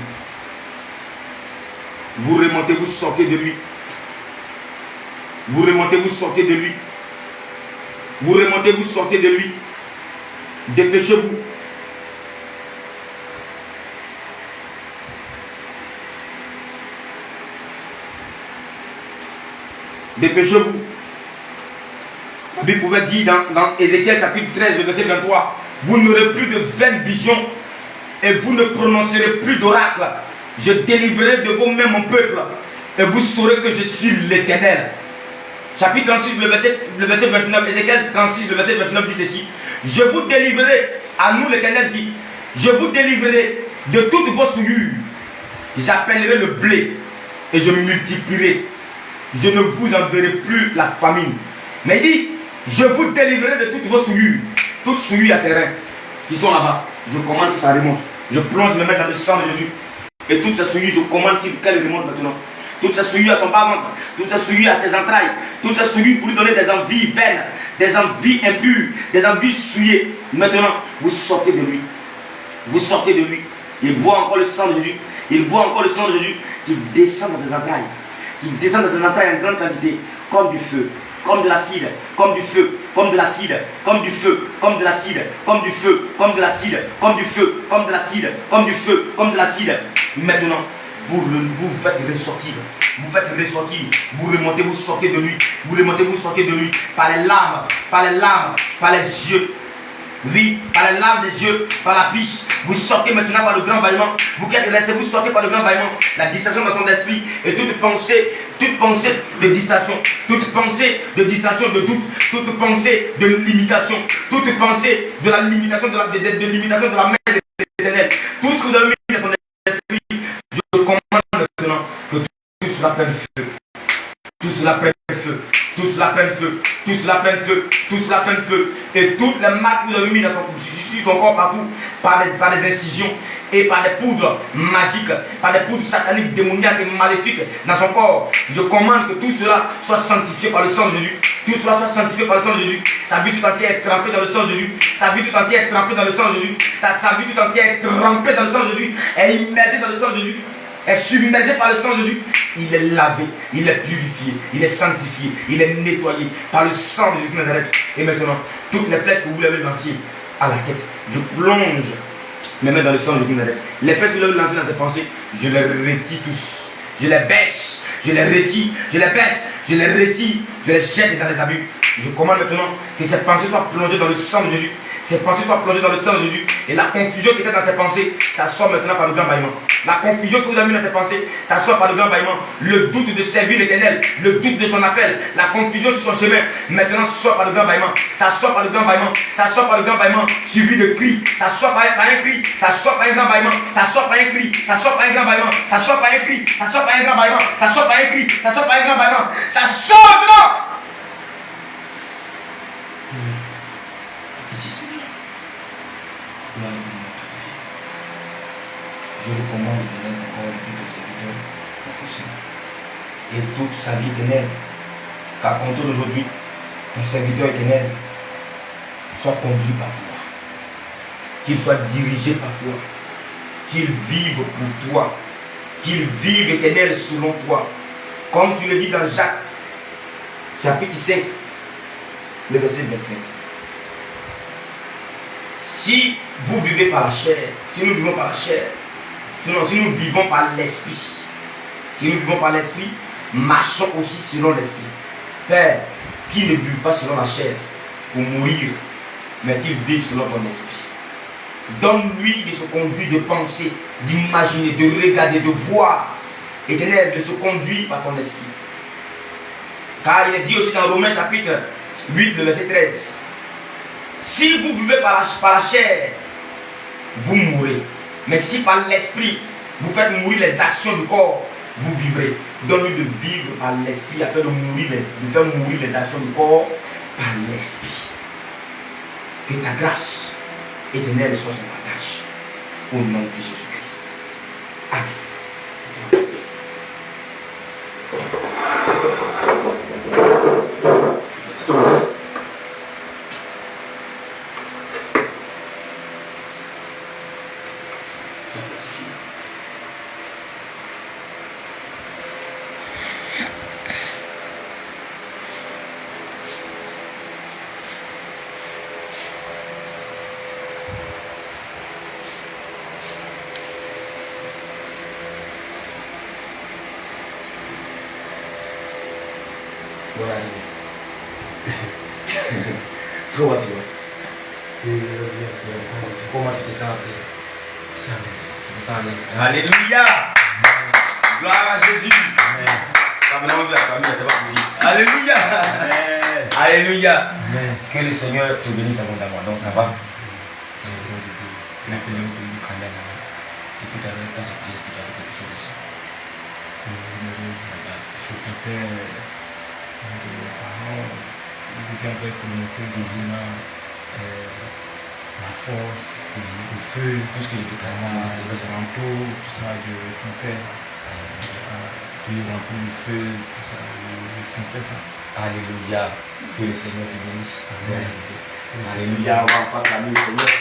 Vous remontez, vous sortez de lui. Vous remontez, vous sortez de lui. Vous remontez, vous sortez de lui. Dépêchez-vous. Dépêchez-vous. La Bible pouvait dire dans Ézéchiel chapitre 13, le verset 23, vous n'aurez plus de vaines visions et vous ne prononcerez plus d'oracle. Je délivrerai de vous-même mon peuple et vous saurez que je suis l'Éternel. Chapitre 36, le verset 29, Ézéchiel 36, le verset 29 dit ceci. Je vous délivrerai, à nous l'Éternel dit, je vous délivrerai de toutes vos souillures. J'appellerai le blé et je multiplierai. Je ne vous enverrai plus la famine. Mais il dit, je vous délivrerai de toutes vos souillures. Toutes souillures à ses reins qui sont là-bas. Je commande que ça remonte. Je plonge mes mains dans le sang de Jésus. Et toutes ces souillures, je commande qu'elles remontent maintenant. Toutes ces souillures à son bas-ventre, toutes ces souillures à ses entrailles, toutes ces souillures pour lui donner des envies vaines, des envies impures, des envies souillées. Maintenant, vous sortez de lui. Vous sortez de lui. Il boit encore le sang de Jésus. Il boit encore le sang de Jésus qui descend dans ses entrailles. Qui descend dans ses entrailles en grande quantité, comme du feu, comme de l'acide, comme du feu, comme de l'acide, comme du feu, comme de l'acide, comme du feu, comme de l'acide, comme du feu, comme de l'acide, comme du feu, comme de l'acide. Maintenant, vous faites ressortir. Vous faites ressortir. Vous remontez, vous sortez de lui. Vous remontez, vous sortez de lui. Par les larmes, par les larmes, par les yeux. Oui, par les larmes des yeux, par la biche. Vous sortez maintenant par le grand bâillement. Vous qui êtes restés, vous sortez par le grand bâillement. La distraction dans son esprit et toute pensée de distraction, toute pensée de distraction, de doute, toute pensée de limitation, toute pensée de la limitation de limitation de la main de l'Éternel. Tout ce que vous avez mis dans son esprit, je commande maintenant que tout cela prenne feu. Tout cela prenne feu. Tout cela prenne feu. Tout cela prenne feu. Tout cela prenne feu. Et toutes les marques que vous avez mis dans son corps partout, par les incisions et par des poudres magiques, par des poudres sataniques, démoniaques et maléfiques dans son corps. Je commande que tout cela soit sanctifié par le sang de Jésus. Tout cela soit sanctifié par le sang de Jésus. Sa vie tout entière est trempée dans le sang de Jésus. Sa vie tout entière est trempée dans le sang de Jésus. Sa vie tout entière est trempée dans le sang de Jésus. Est immergée dans le sang de Jésus. Est submergé par le sang de Jésus. Il est lavé, il est purifié, il est sanctifié, il est nettoyé par le sang de Jésus qui Nazareth. Et maintenant, toutes les flèches que vous l'avez lancées à la tête, je plonge mes mains dans le sang de Jésus Nazareth. Les flèches que vous l'avez lancées dans ses pensées, je les retire tous. Je les baisse, je les retire, je les baisse, je les retire, je les jette dans les abus. Je commande maintenant que ces pensées soient plongées dans le sang de Jésus. Ces pensées soient plongées dans le sang de Jésus. Et la confusion qui était dans ses pensées, ça sort maintenant par le grand bâillement. La confusion que vous avez mis dans ses pensées, ça sort par le grand bâillement. Le doute de servir l'Éternel, le doute de son appel, la confusion sur son chemin, maintenant sort par le grand bâillement. Ça sort par le grand bâillement. Ça sort par le grand bâillement, suivi de cris. Ça sort par un cri. Ça sort par un grand bâillement. Ça sort par un cri. Ça sort par un grand bâillement. Ça sort par un cri. Ça sort par un grand bâillement. Ça sort par un cri. Ça sort par un grand bâillement. Ça sort maintenant. Ici, Seigneur. Je recommande l'Éternel encore plus de serviteurs possible. Et toute sa vie éternelle, qu'à compter d'aujourd'hui, ton serviteur éternel soit conduit par toi, qu'il soit dirigé par toi, qu'il vive pour toi, qu'il vive éternel selon toi. Comme tu le dis dans Jacques, chapitre 5, le verset 25. Si vous vivez par la chair, si nous vivons par la chair, sinon si nous vivons par l'esprit, si nous vivons par l'esprit, marchons aussi selon l'esprit. Père, qui ne vit pas selon la chair pour mourir, mais qu'il vive selon ton esprit. Donne-lui de se conduire, de penser, d'imaginer, de regarder, de voir, Éternel, de se conduire par ton esprit. Car il est dit aussi dans Romains chapitre 8, le verset 13. Si vous vivez par la chair, vous mourrez. Mais si par l'esprit, vous faites mourir les actions du corps, vous vivrez. Donne-lui de vivre par l'esprit afin de faire mourir les actions du corps par l'esprit. Que ta grâce éternelle soit son partage. Au nom de Jésus-Christ. Amen. Comment tu vas? Comment tu te sens après ça? C'est à l'aise. Tu te sens à l'aise. Alléluia! Gloire à Jésus! C'est pas possible. Alléluia! Alléluia! Que le Seigneur te bénisse abondamment. Donc ça va? Que le Seigneur vous bénisse. Amen. Et tout à l'heure, quand j'ai prié, est-ce que tu avais quelque chose dessus? Je sentais les parents, ils étaient en train de prononcer disant la force, le feu, Tout ce que j'ai dit, c'est le manteau, tout ça, je sentais. Puis rempli le feu, tout ça, je sentais ça. Alléluia. Que le Seigneur te bénisse. Alléluia, on va acclamer le Seigneur.